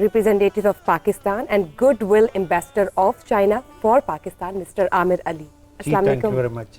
representative of Pakistan and goodwill ambassador of China for Pakistan, Mr. Amir Ali. Assalamu alaikum. Thank you very much.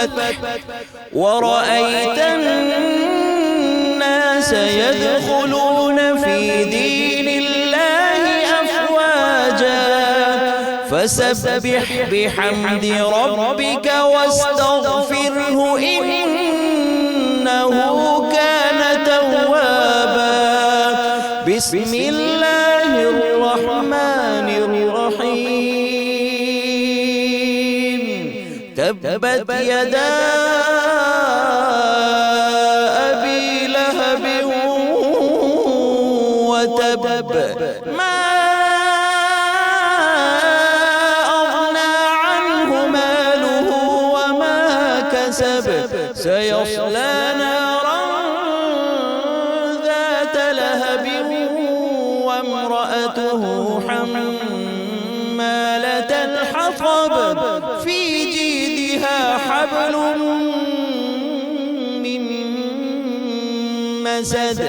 زلفت ورأيت الناس يدخلون في دين الله أفواجا فسبح بحمد ربك واستغفره إنه كان توابا بسم الله الرحمن الرحيم تبت يدا أبي لهب وتب ما أغنى عنه ماله وما كسب سيصلى نارا ذات لهب وامرأته حمالة الحطب في جيدها حبل من مسد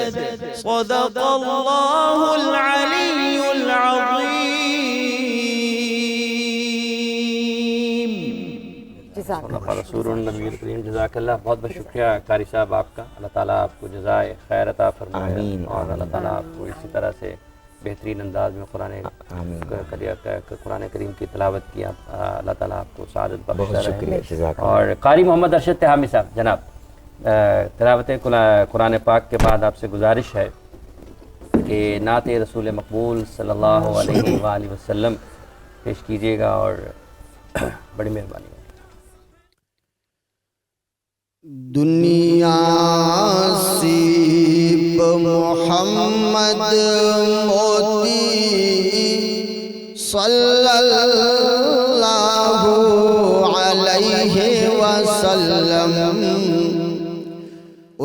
صدق الله العلي العظيم جزاک اللہ۔ صدق رسول النبی الکریم۔ جزاک اللہ، بہت بہت شکریہ قاری صاحب آپ کا، اللہ تعالیٰ آپ کو جزائے خیر عطا فرمائے اور اللہ تعالیٰ آپ کو اسی طرح سے بہترین انداز میں قرآن کریم کی تلاوت کی اللہ تعالیٰ آپ کو سعادت بخشتا رہے۔ اور قاری محمد ارشد تہامی صاحب جناب، تلاوت قرآن پاک کے بعد آپ سے گزارش ہے کہ نعت رسول مقبول صلی اللہ علیہ وآلہ وسلم پیش کیجیے گا، اور بڑی مہربانی ہے۔ دنیا سیب محمد موتی صلی اللہ علیہ وسلم،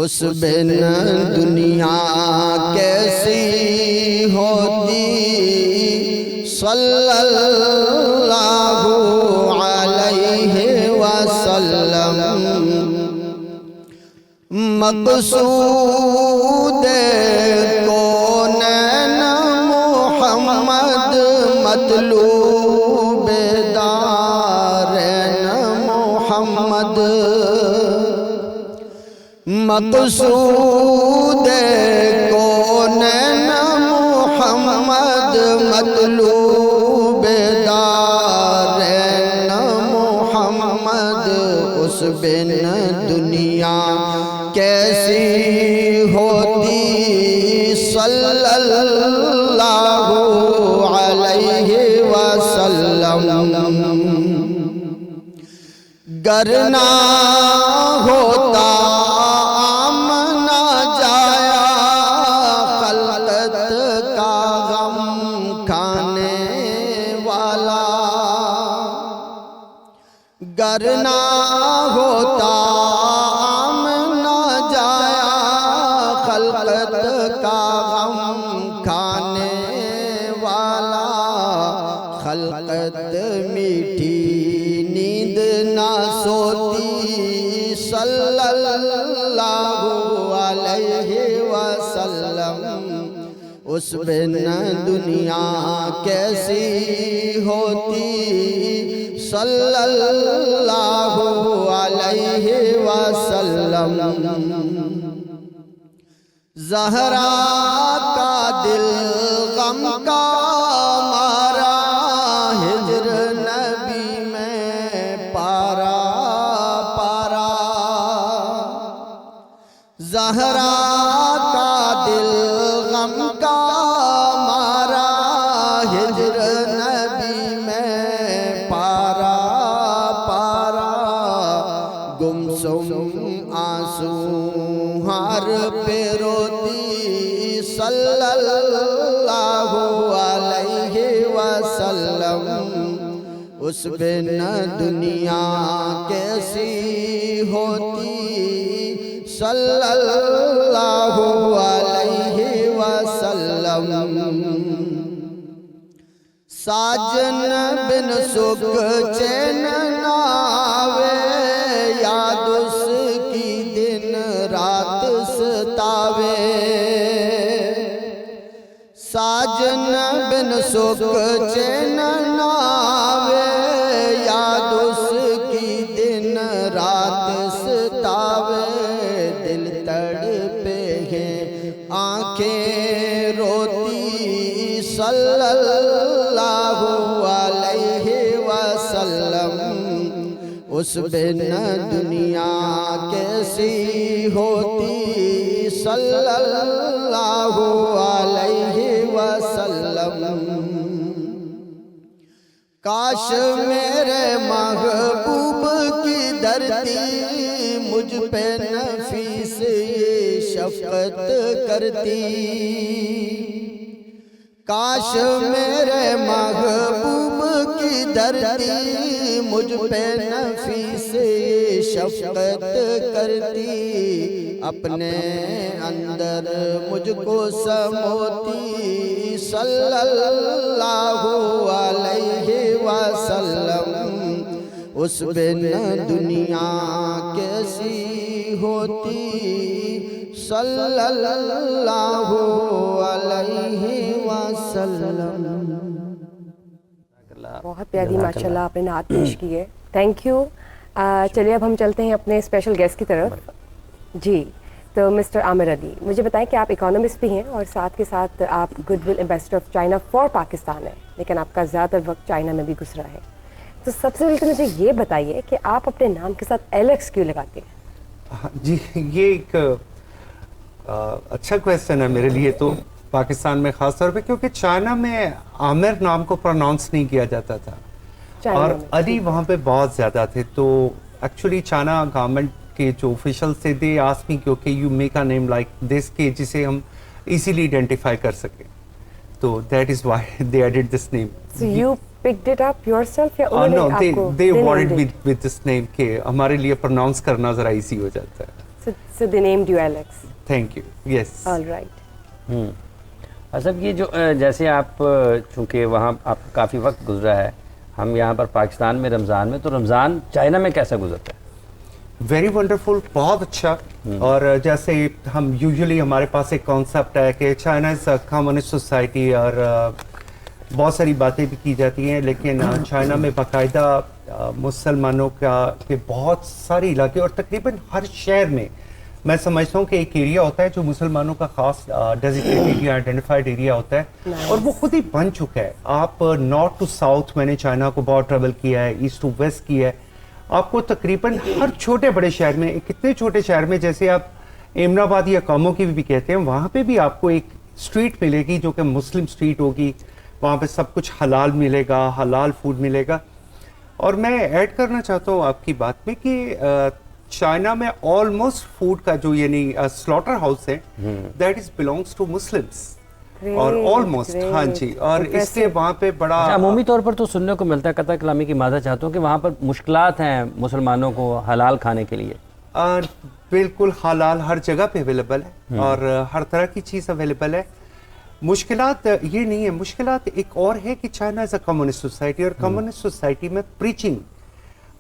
اس بن دنیا کیسی ہوتی صلی اللہ علیہ وسلم، مقصود کونین محمد مطلوب دارین محمد، مقصود کونین محمد مطلوب دارین محمد، اس بن دنیا کیسی ہوتی صلی اللہ علیہ وسلم، گر نہ ہوتا آمنا جایا خلقت کا غم کھانے والا، گر نہ ہوتا آمنا جایا خلقت کا غم کھانے والا، خلقت میٹھی نیند نہ سوتی صلی اللہ علیہ وسلم، اس بن دنیا کیسی ہوتی صلی اللہ علیہ وسلم، زہرا کا دل غم کا مارا ہجر نبی میں پارا پارا، زہرا کا دل غم کا مارا ہجر نبی میں پارا پارا، گمسم آنسو ہر پہ روتی صلی اللہ علیہ وسلم، اس بن دنیا کیسی ہوتی صلی اللہ علیہ وسلم، ساجن بن سکھ چین ناوے یاد اس کی دن رات ستاوے، ساجن بن سکھ چین ناوے یاد اس کی دن رات اللہ علیہ وسلم، اس بن دنیا کیسی ہوتی صلی اللہ علیہ وسلم۔ کاش میرے محبوب کی دھرتی مجھ پہ نفیس یہ شفقت کرتی، کاش میرے محبوب کی دھرتی مجھ پہ نفیس یہ شفقت کرتی، اپنے اندر مجھ کو سموتی صلی اللہ علیہ وسلم، اس بن دنیا کیسی ہوتی صلی اللہ علیہ وسلم۔ بہت پیاری ماشاءاللہ آپ نے نعت پیش کی ہے، تھینک یو۔ چلیے اب ہم چلتے ہیں اپنے اسپیشل گیسٹ کی طرف۔ جی تو مسٹر عامر علی، مجھے بتائیں کہ آپ اکانومسٹ بھی ہیں اور ساتھ کے ساتھ آپ good will ambassador of China for Pakistan ہیں، لیکن آپ کا زیادہ تر وقت چائنا میں بھی گزرا ہے، تو سب سے پہلے تو مجھے یہ بتائیے کہ آپ اپنے نام کے ساتھ ایلیکس کیوں لگاتے ہیں؟ جی یہ ایک اچھا کویسچن ہے میرے لیے تو پاکستان میں خاص طور پہ، کیونکہ چائنا میں عامر نام کو پروناؤنس نہیں کیا جاتا تھا اور علی وہاں پہ بہت زیادہ تھے، تو ایکچولی چائنا گورنمنٹ کے جو آفیشلز تھے دے آسک می کہ you make a name like this کہ جسے ہم ایزیلی آئیڈینٹیفائی کر سکیں، تو that is why they added this name. So you picked it up yourself یا انہوں No, نے آپ کو they wanted me with this name کہ ہمارے لیے پروناؤنس کرنا ذرا ایزی ہو جاتا ہے۔ So they named you Alex. Thank you, yes. All right. اصل یہ جو جیسے آپ چونکہ وہاں آپ کا کافی وقت گزرا ہے، ہم یہاں پر پاکستان میں رمضان میں، تو رمضان چائنا میں کیسا گزرتا ہے؟ ویری ونڈرفل، بہت اچھا۔ اور جیسے ہم یوزلی ہمارے پاس ایک کانسیپٹ ہے کہ China is a communist society اور بہت ساری باتیں بھی کی جاتی ہیں، لیکن چائنا میں باقاعدہ مسلمانوں کا کہ بہت سارے علاقے اور تقریباً ہر شہر میں سمجھتا ہوں کہ ایک ایریا ہوتا ہے جو مسلمانوں کا خاص ڈیزیگنیٹڈ ایریا، آئیڈینٹیفائڈ ایریا ہوتا ہے، اور وہ خود ہی بن چکا ہے۔ آپ نارتھ ٹو ساؤتھ، میں نے چائنا کو بہت ٹریول کیا ہے، ایسٹ ٹو ویسٹ کیا ہے، آپ کو تقریباً ہر چھوٹے بڑے شہر میں، کتنے چھوٹے شہر میں جیسے آپ ایمن آباد یا کاموں کی بھی کہتے ہیں، وہاں پہ بھی آپ کو ایک اسٹریٹ ملے گی جو کہ مسلم اسٹریٹ ہوگی، وہاں پہ سب کچھ حلال ملے گا، حلال فوڈ ملے گا۔ اور میں ایڈ کرنا چاہتا ہوں آپ کی بات میں کہ چائنا میں آلموسٹ فوڈ کا جو یعنی سلاٹر ہاؤس ہے that is belongs to Muslims, اور آلموسٹ، ہاں جی، اور اس سے وہاں پہ بڑا عمومی طور پر تو سننے کو ملتا ہے، قطع کلامی کی معذرت چاہتا ہوں کہ وہاں پر مشکلات ہیں مسلمانوں کو حلال کھانے کے لیے۔ بالکل حلال ہر جگہ پہ اویلیبل ہے اور ہر طرح کی چیز اویلیبل ہے۔ مشکلات یہ نہیں ہے، مشکلات ایک اور ہے کہ China is a communist society, اور کمیونسٹ سوسائٹی میں پریچنگ،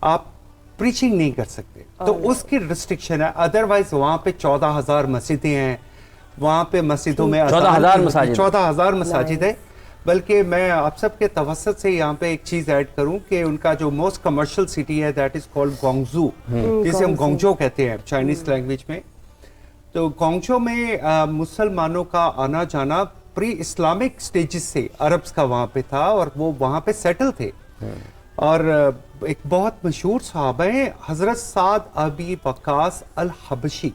آپ پریچنگ نہیں کر سکتے، تو اس کی ریسٹرکشن ہے۔ ادروائز وہاں پہ 14,000 مسجدیں ہیں، وہاں پہ مسجدوں میں 14,000 مساجد ہے۔ بلکہ میں آپ سب کے توسط سے یہاں پہ ایک چیز ایڈ کروں کہ ان کا جو موسٹ کمرشل سٹی ہے دیٹ از کالڈ گونگزو، جسے ہم گونگجو کہتے ہیں چائنیز لینگویج میں۔ تو گونگجو میں مسلمانوں کا آنا جانا پری اسلامک سٹیجز سے عربس کا وہاں پہ تھا، اور وہ وہاں پہ سیٹل تھے۔ اور ایک بہت مشہور صحابہ ہیں حضرت سعد ابی وقاص الحبشی،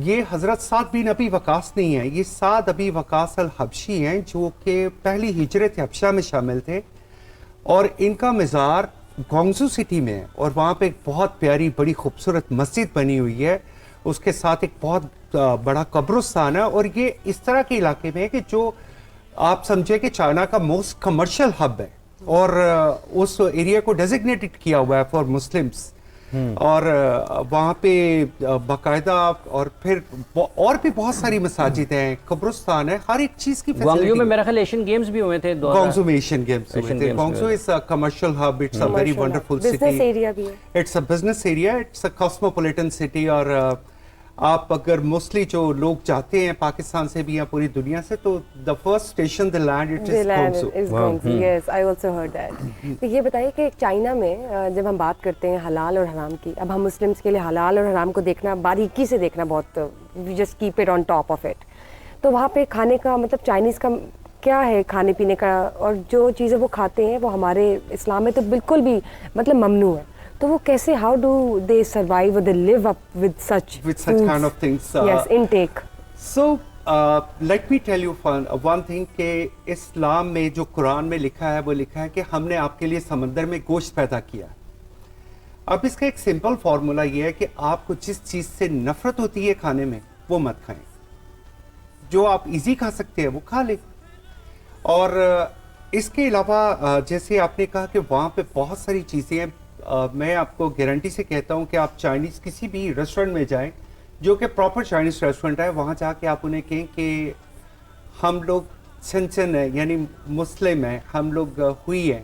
یہ حضرت سعد بن ابی وقاص نہیں ہیں، یہ سعد ابی وقاص الحبشی ہیں جو کہ پہلی ہجرت حبشہ میں شامل تھے، اور ان کا مزار گونگزو سٹی میں ہے، اور وہاں پہ ایک بہت پیاری بڑی خوبصورت مسجد بنی ہوئی ہے، اس کے ساتھ ایک بہت بڑا قبرستان ہے، اور یہ اس طرح کے علاقے میں ہے کہ جو آپ سمجھے کہ چائنا کا موسٹ کمرشل ہب ہے، اور اس ایریا کو ڈیزگنیٹڈ کیا ہوا ہے فار مسلمس، اور وہاں پہ باقاعدہ اور پھر اور بھی بہت ساری مساجد ہیں، قبرستان ہے، ہر ایک چیز کی گوانگجو میں میرا خیال ایشین گیمز بھی ہوئے تھے، گونگزو میں ایشین گیمز ہوئے تھے۔ Guangzhou is a commercial hub, it's a very wonderful city, business area بھی ہے، it's a business area, it's a cosmopolitan city, اور آپ اگر موسٹلی جو لوگ جاتے ہیں پاکستان سے بھی یا پوری دنیا سے، تو the first station they land it is Guangzhou. Yes I also heard that. تو یہ بتائیے کہ چائنا میں جب ہم بات کرتے ہیں حلال اور حرام کی، اب ہم مسلمس کے لیے حلال اور حرام کو دیکھنا، باریکی سے دیکھنا، بہت we just keep it on top of it, تو وہاں پہ کھانے کا مطلب چائنیز کا کیا ہے کھانے پینے کا, اور جو چیزیں وہ کھاتے ہیں وہ ہمارے اسلام میں تو بالکل بھی مطلب ممنوع ہے, تو وہ کیسے, how do they survive, they live up with such kind of things. Yes, intake. So, let me tell you one thing کہ اسلام میں جو قرآن میں لکھا ہے وہ لکھا ہے کہ ہم نے آپ کے لیے سمندر میں گوشت پیدا کیا. اب اس کا ایک سمپل فارمولا یہ ہے کہ آپ کو جس چیز سے نفرت ہوتی ہے کھانے میں وہ مت کھائیں, جو آپ ایزی کھا سکتے ہیں وہ کھا لیں. اور اس کے علاوہ جیسے آپ نے کہا کہ وہاں پہ بہت ساری چیزیں ہیں, میں آپ کو گارنٹی سے کہتا ہوں کہ آپ چائنیز کسی بھی ریسٹورنٹ میں جائیں جو کہ پراپر چائنیز ریسٹورنٹ ہے, وہاں جا کے آپ انہیں کہیں کہ ہم لوگ چنچن ہیں یعنی مسلم ہیں, ہم لوگ ہوئی ہیں,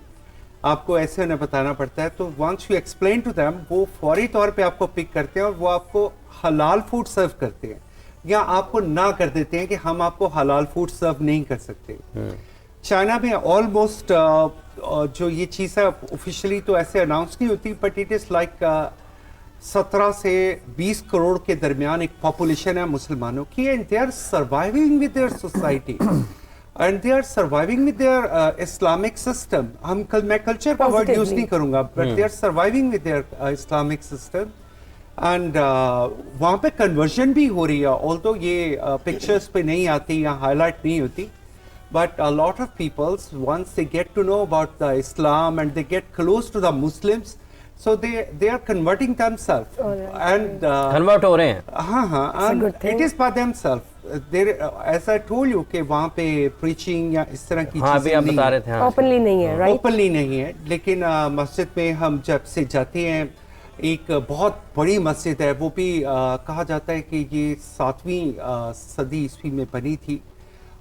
آپ کو ایسے انہیں بتانا پڑتا ہے. تو once you explain to them, وہ فوری طور پہ آپ کو پک کرتے ہیں اور وہ آپ کو حلال فوڈ سرو کرتے ہیں, یا آپ کو نہ کر دیتے ہیں کہ ہم آپ کو حلال فوڈ سرو نہیں کر سکتے. چائنا میں آلموسٹ جو یہ چیز ہے آفیشلی تو ایسے اناؤنس نہیں ہوتی, بٹ اٹ از لائک 17 سے 20 کروڑ کے درمیان ایک پاپولیشن ہے مسلمانوں کی, and they are surviving with their society and they are surviving with their Islamic system. میں کلچر کا ورڈ یوز نہیں کروں گا, but they are surviving with their Islamic system. And وہاں پہ کنورژن بھی ہو رہی ہے, آلدو یہ پکچرس پہ نہیں آتی یا ہائی لائٹ نہیں ہوتی, but a lot of peoples, once they get to know about the Islam and they get close to the Muslims, so they are converting themselves. And convert ہو رہے ہیں. and it is by themselves. There, as I told you کہ وہاں پہ preaching یا اس طرح کی ہاں بھی آپ بتا رہے تھے, اوپنلی نہیں ہے, رائٹ, اوپنلی نہیں ہے, لیکن مسجد میں ہم جب سے جاتے ہیں, ایک بہت بڑی مسجد ہے, وہ بھی کہا جاتا ہے کہ یہ 7ویں صدی عیسوی میں بنی تھی,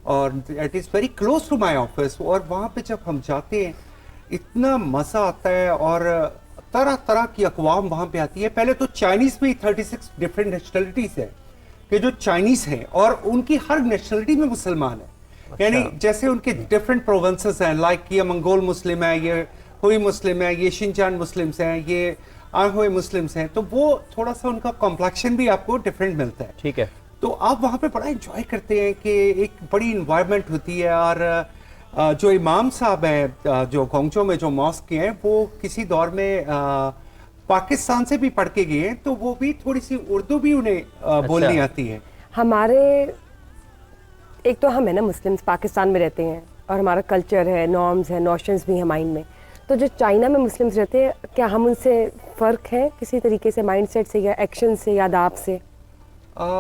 اور it is very close to my office. اور وہاں پہ جب ہم جاتے ہیں اتنا مزہ آتا ہے, اور طرح طرح کی اقوام وہاں پہ آتی ہے. پہلے تو چائنیز میں 36 ڈفرینٹ نیشنلٹیز ہیں کہ جو چائنیز ہیں, اور ان کی ہر نیشنلٹی میں مسلمان ہیں. یعنی جیسے ان کے ڈفرینٹ پروونسز ہیں, لائک یہ منگول مسلم ہے, یہ ہوئی مسلم ہے, یہ شنجان مسلمس ہیں, یہ آنگھوئی مسلمس ہیں, تو وہ تھوڑا سا ان کا کمپلیکشن بھی آپ کو ڈفرینٹ ملتا ہے. ٹھیک ہے, تو آپ وہاں پہ بڑا انجوائے کرتے ہیں کہ ایک بڑی انوائرمنٹ ہوتی ہے. اور جو امام صاحب ہیں جو گونگچو میں جو ماسک ہیں, وہ کسی دور میں پاکستان سے بھی پڑھ کے گئے ہیں, تو وہ بھی تھوڑی سی اردو بھی انہیں بولنی آتی ہے. ہمارے ایک تو ہم ہیں نا مسلمس, پاکستان میں رہتے ہیں, اور ہمارا کلچر ہے, نارمز ہیں, نوشنز بھی ہیں مائنڈ میں. تو جو چائنا میں مسلمس رہتے ہیں, کیا ہم ان سے فرق ہے کسی طریقے سے, مائنڈ سیٹ سے یا ایکشن سے یا آداب سے؟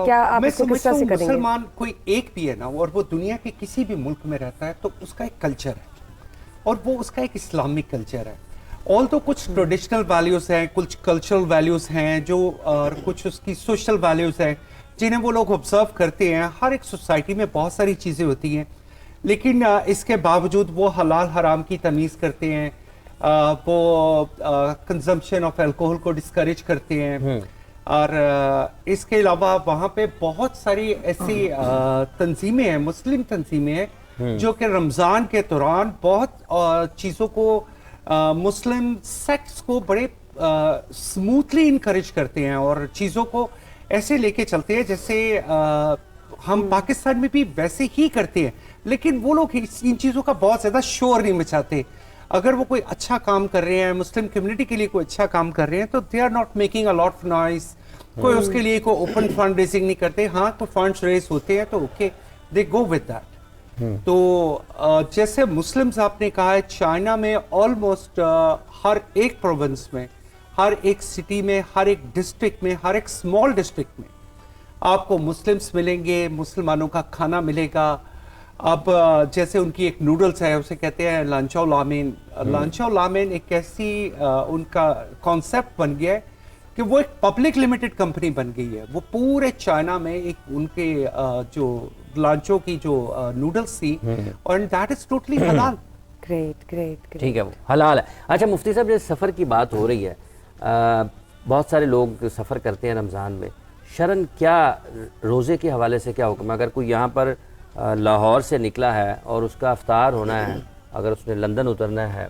کیا آپ میں اس کو کس سمجھتا طرح سے ہوں کریں گے؟ مسلمان کوئی ایک بھی ہے نا, اور وہ دنیا کے کسی بھی ملک میں رہتا ہے, تو اس کا ایک کلچر ہے, اور وہ اس کا ایک اسلامک کلچر ہے. آلدو کچھ ٹریڈیشنل ویلیوز ہیں, کچھ کلچرل ویلیوز ہیں, جو اور کچھ اس کی سوشل ویلیوز ہیں جنہیں وہ لوگ آبزرو کرتے ہیں. ہر ایک سوسائٹی میں بہت ساری چیزیں ہوتی ہیں, لیکن اس کے باوجود وہ حلال حرام کی تمیز کرتے ہیں, وہ کنزمپشن آف الکوہل کو ڈسکریج کرتے ہیں. اور اس کے علاوہ وہاں پہ بہت ساری ایسی تنظیمیں ہیں, مسلم تنظیمیں ہیں, جو کہ رمضان کے دوران بہت چیزوں کو, مسلم سیکٹس کو بڑے سموتھلی انکریج کرتے ہیں, اور چیزوں کو ایسے لے کے چلتے ہیں جیسے ہم پاکستان میں بھی ویسے ہی کرتے ہیں. لیکن وہ لوگ ان چیزوں کا بہت زیادہ شور نہیں مچاتے. اگر وہ کوئی اچھا کام کر رہے ہیں, مسلم کمیونٹی کے لیے کوئی اچھا کام کر رہے ہیں, تو they are not making a lot of noise. کوئی اس کے لیے کوئی اوپن فنڈ ریزنگ نہیں کرتے. ہاں کوئی فنڈس ریز ہوتے ہیں تو okay, they go with that. تو جیسے مسلمز آپ نے کہا ہے, چائنا میں آلموسٹ ہر ایک پروونس میں, ہر ایک سٹی میں, ہر ایک ڈسٹرکٹ میں, ہر ایک اسمال ڈسٹرکٹ میں آپ کو مسلمس ملیں گے, مسلمانوں کا کھانا ملے گا. اب جیسے ان کی ایک نوڈلس ہے, اسے کہتے ہیں لانچاؤ لامین. لانچاؤ لامین ایک ایسی ان کا کانسیپٹ بن گیا ہے کہ وہ ایک پبلک لمیٹڈ کمپنی بن گئی ہے. وہ پورے چائنا میں ایک ان کے جو لانچو کی جو نوڈلس تھی, اور دیٹ از ٹوٹلی حلال. Great great. ٹھیک ہے, وہ حلال ہے. اچھا مفتی صاحب, جیسے سفر کی بات ہو رہی ہے, بہت سارے لوگ سفر کرتے ہیں رمضان میں, شرعاً کیا روزے کے حوالے سے کیا حکم ہے؟ اگر کوئی یہاں پر لاہور سے نکلا ہے اور اس کا افطار ہونا ہے, اگر اس نے لندن اترنا ہے,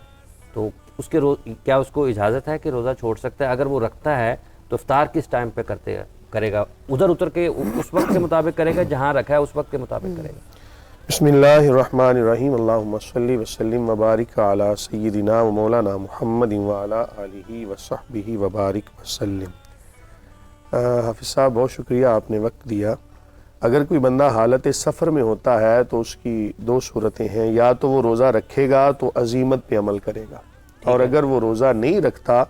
تو اس کے کیا اس کو اجازت ہے کہ روزہ چھوڑ سکتا ہے؟ اگر وہ رکھتا ہے تو افطار کس ٹائم پہ کرے گا؟ ادھر اتر کے اس وقت کے مطابق کرے گا جہاں رکھا ہے اس وقت کے مطابق کرے گا؟ بسم اللہ الرحمن الرحیم اللہم صلی وسلم وبارک علی سیدنا و مولانا محمد وعلی آلہ وصحبہ وبارک وسلم۔ حافظ صاحب بہت شکریہ، آپ نے وقت دیا۔ اگر کوئی بندہ حالت سفر میں ہوتا ہے تو اس کی دو صورتیں ہیں، یا تو وہ روزہ رکھے گا تو عزیمت پہ عمل کرے گا، اور اگر وہ روزہ نہیں رکھتا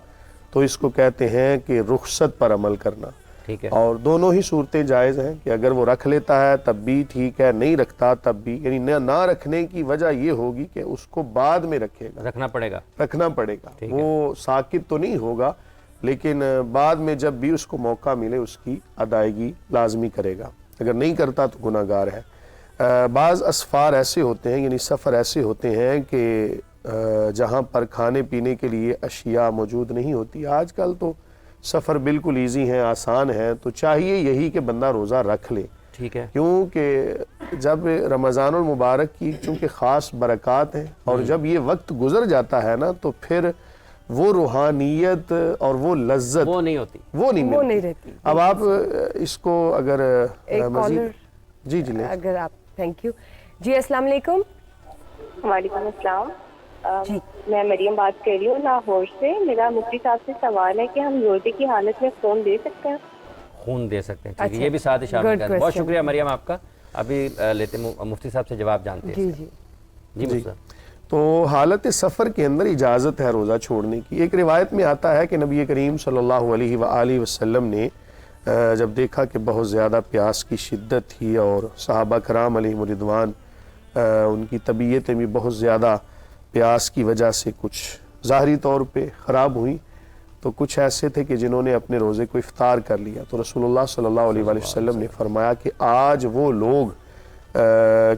تو اس کو کہتے ہیں کہ رخصت پر عمل کرنا۔ ٹھیک ہے، اور دونوں ہی صورتیں جائز ہیں کہ اگر وہ رکھ لیتا ہے تب بھی ٹھیک ہے، نہیں رکھتا تب بھی، یعنی نہ رکھنے کی وجہ یہ ہوگی کہ اس کو بعد میں رکھے گا، رکھنا پڑے گا۔ رکھنا پڑے گا، وہ ساکت تو نہیں ہوگا لیکن بعد میں جب بھی اس کو موقع ملے اس کی ادائیگی لازمی کرے گا، اگر نہیں کرتا تو گناہ گار ہے۔ بعض اسفار ایسے ہوتے ہیں، یعنی سفر ایسے ہوتے ہیں کہ جہاں پر کھانے پینے کے لیے اشیاء موجود نہیں ہوتی۔ آج کل تو سفر بالکل ایزی ہیں، آسان ہیں، تو چاہیے یہی کہ بندہ روزہ رکھ لے، ٹھیک ہے، کیونکہ جب رمضان المبارک کی چونکہ خاص برکات ہیں اور جب یہ وقت گزر جاتا ہے نا تو پھر وہ روحانیت اور وہ لذت وہ نہیں ہوتی، وہ نہیں وہ نہیں ملتی۔ رہتی۔ اب آپ اس کو اگر ایک مزید کالر جی لیں۔ اگر آپ، تھینک یو جی، السلام علیکم۔ وعلیکم السلام۔ جی میں مریم بات کر رہی ہوں لاہور سے۔ میرا مفتی صاحب سے سوال ہے کہ ہم روزے کی حالت میں خون دے سکتے ہیں؟ خون دے سکتے ہیں، ٹھیک ہے، اچھا، یہ بھی ساتھ شامل good کریں۔ بہت question۔ شکریہ مریم آپ کا۔ ابھی لیتے مفتی صاحب سے جواب جانتے ہیں۔ جی جی جی مفتی صاحب۔ تو حالت سفر کے اندر اجازت ہے روزہ چھوڑنے کی۔ ایک روایت میں آتا ہے کہ نبی کریم صلی اللہ علیہ وآلہ وسلم نے جب دیکھا کہ بہت زیادہ پیاس کی شدت تھی اور صحابہ کرام علیہم رضوان ان کی طبیعتیں بھی بہت زیادہ پیاس کی وجہ سے کچھ ظاہری طور پہ خراب ہوئیں، تو کچھ ایسے تھے کہ جنہوں نے اپنے روزے کو افطار کر لیا، تو رسول اللہ صلی اللہ علیہ وآلہ وسلم نے فرمایا کہ آج وہ لوگ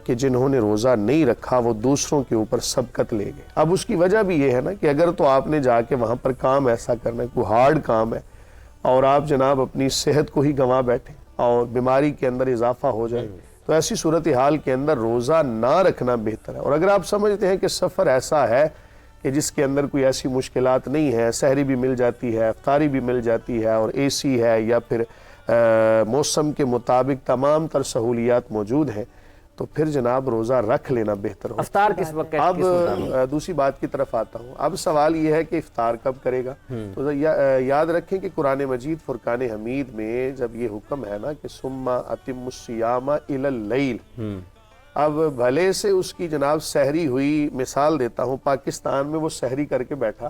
کہ جنہوں نے روزہ نہیں رکھا وہ دوسروں کے اوپر سبقت لے گئے۔ اب اس کی وجہ بھی یہ ہے نا کہ اگر تو آپ نے جا کے وہاں پر کام ایسا کرنا ہے، کوئی ہارڈ کام ہے، اور آپ جناب اپنی صحت کو ہی گنوا بیٹھیں اور بیماری کے اندر اضافہ ہو جائے، تو ایسی صورتحال کے اندر روزہ نہ رکھنا بہتر ہے۔ اور اگر آپ سمجھتے ہیں کہ سفر ایسا ہے کہ جس کے اندر کوئی ایسی مشکلات نہیں ہے، سحری بھی مل جاتی ہے، افطاری بھی مل جاتی ہے، اور اے سی ہے، یا پھر موسم کے مطابق تمام تر سہولیات موجود ہیں، تو پھر جناب روزہ رکھ لینا بہتر ہو۔ افطار کس وقت؟ اب دوسری بات کی طرف آتا ہوں۔ اب سوال یہ ہے کہ افطار کب کرے گا؟ تو یاد رکھیں کہ قرآن مجید فرقان حمید میں جب یہ حکم ہے نا کہ ثم اتم الصیام الی اللیل، اب بھلے سے اس کی جناب سحری ہوئی، مثال دیتا ہوں، پاکستان میں وہ سحری کر کے بیٹھا،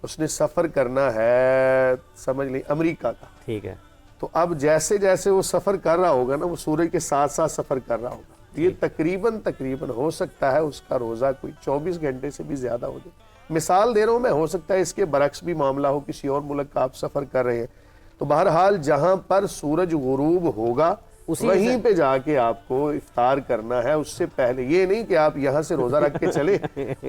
اس نے سفر کرنا ہے سمجھ لیں امریکہ کا، ٹھیک ہے، تو اب جیسے جیسے وہ سفر کر رہا ہوگا نا، وہ سورج کے ساتھ ساتھ سفر کر رہا ہوگا، یہ تقریباً ہو سکتا ہے اس کا روزہ کوئی 24 گھنٹے سے بھی زیادہ ہو جائے۔ مثال دے رہا ہوں میں، ہو سکتا ہے اس کے برعکس بھی معاملہ ہو، کسی اور ملک کا آپ سفر کر رہے ہیں، تو بہرحال جہاں پر سورج غروب ہوگا وہیں پہ جا کے آپ کو افطار کرنا ہے۔ اس سے پہلے یہ نہیں کہ آپ یہاں سے روزہ رکھ کے چلے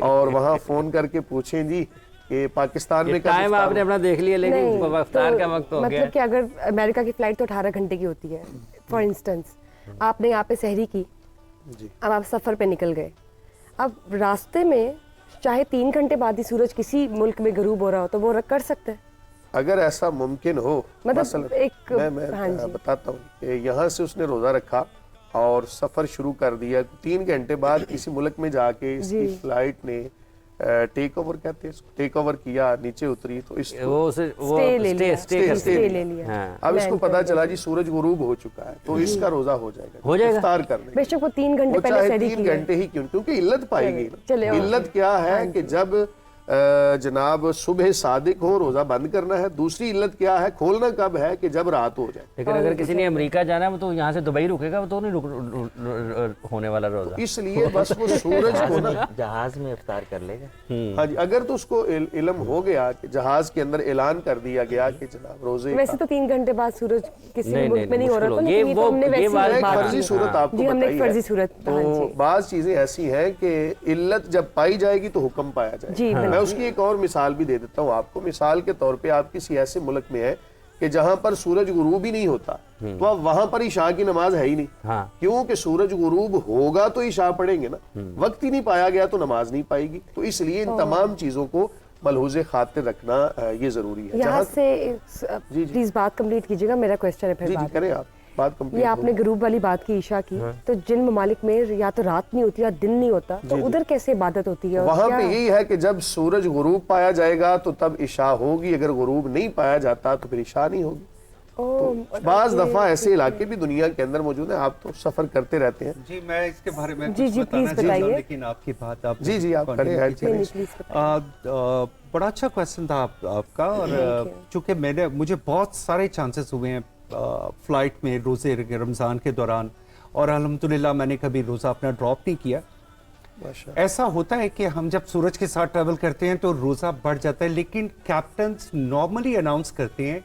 اور وہاں فون کر کے پوچھیں جی کہ پاکستان میں ٹائم آپ نے اپنا دیکھ لیا لیکن افطار کا وقت ہو گیا۔ مطلب کہ اگر امریکہ کی فلائٹ تو 18 گھنٹے کی ہوتی ہے، فار انسٹنس آپ نے یہاں پہ سحری کی، اب آپ سفر پہ نکل گئے، اب راستے میں چاہے 3 گھنٹے بعد ہی سورج کسی ملک میں غروب ہو رہا ہو تو وہ رکھ کر سکتے ہیں؟ اگر ایسا ممکن ہو، مطلب ایک میں بتاتا ہوں کہ یہاں سے اس نے روزہ رکھا اور سفر شروع کر دیا، 3 گھنٹے بعد کسی ملک میں جا کے اس کی فلائٹ نے ٹیک اوور کہتے ہیں، ٹیک اوور کیا، نیچے اتری، تو اس اسٹے لے لیا، اب اس کو پتا چلا جی سورج غروب ہو چکا ہے، تو اس کا روزہ ہو جائے گا، افطار کرنے بے شک وہ 3 گھنٹے پہلے چاہے سحری 3 گھنٹے ہی کیوں، کیونکہ علت پائی گئی۔ علت کیا ہے کہ جب جناب صبح صادق ہو روزہ بند کرنا ہے، دوسری علت کیا ہے کھولنا کب ہے کہ جب رات ہو جائے۔ لیکن اگر کسی نے امریکہ جانا ہے تو یہاں سے دبئی رکے گا، وہ تو نہیں ہونے والا روزہ، اس لیے بس وہ سورج کو نا جہاز میں افطار کر لے گا۔ ہاں جی، اگر تو اس کو علم ہو گیا کہ جہاز کے اندر اعلان کر دیا گیا کہ جناب روزے، ویسے تو 3 گھنٹے بعد سورج کسی ملک میں نہیں ہو رہا تھا، یہ وہ فرضی صورت آپ کو جی ہم نے بتائی فرضی ہے۔ صورت، تو بعض چیزیں ایسی ہیں کہ علت جب پائی جائے گی تو حکم پایا جائے گا۔ میں اس کی ایک اور مثال بھی دے دیتا ہوں آپ کو۔ مثال کے طور پہ آپ کسی ایسے ملک میں ہیں کہ جہاں پر سورج غروب ہی نہیں ہوتا، تو اب وہاں پر عشاء کی نماز ہے ہی نہیں، کیونکہ سورج غروب ہوگا تو عشاء پڑھیں گے نا، وقت ہی نہیں پایا گیا تو نماز نہیں پائے گی۔ تو اس لیے ان تمام چیزوں کو ملحوظ خاطر رکھنا یہ ضروری ہے۔ یہاں سے پلیز بات کمپلیٹ کیجیے گا، میرا کویسچن ہے پھر جی کریں آپ۔ بات یہ کمپلیٹ آپ نے غروب والی بات کی عشاء کی، تو جن ممالک میں یا تو رات نہیں ہوتی یا دن نہیں ہوتا، تو ادھر کیسے عبادت ہوتی ہے؟ اور وہاں کیا پہ یہی ہے کہ جب سورج غروب پایا جائے گا تو تب عشاء ہوگی، اگر غروب نہیں پایا جاتا تو پھر عشاء نہیں ہوگی۔ بعض دفعہ ایسے علاقے بھی دنیا کے اندر موجود ہیں، آپ تو سفر کرتے رہتے ہیں۔ جی میں اس کے بارے میں جی کچھ جی بتانا پلیز چاہتا ہوں، بتائیے۔ لیکن آپ کی بات آپ جی آپ کریں، ایڈ کریں۔ بڑا اچھا کویسچن تھا آپ کا، اور چونکہ مجھے بہت سارے چانسز ہوئے ہیں فلائٹ میں روزے رمضان کے دوران، اور الحمدللہ میں نے کبھی روزہ اپنا ڈراپ نہیں کیا۔ ایسا ہوتا ہے کہ ہم جب سورج کے ساتھ ٹریول کرتے ہیں تو روزہ بڑھ جاتا ہے، لیکن کیپٹنز نارملی اناؤنس کرتے ہیں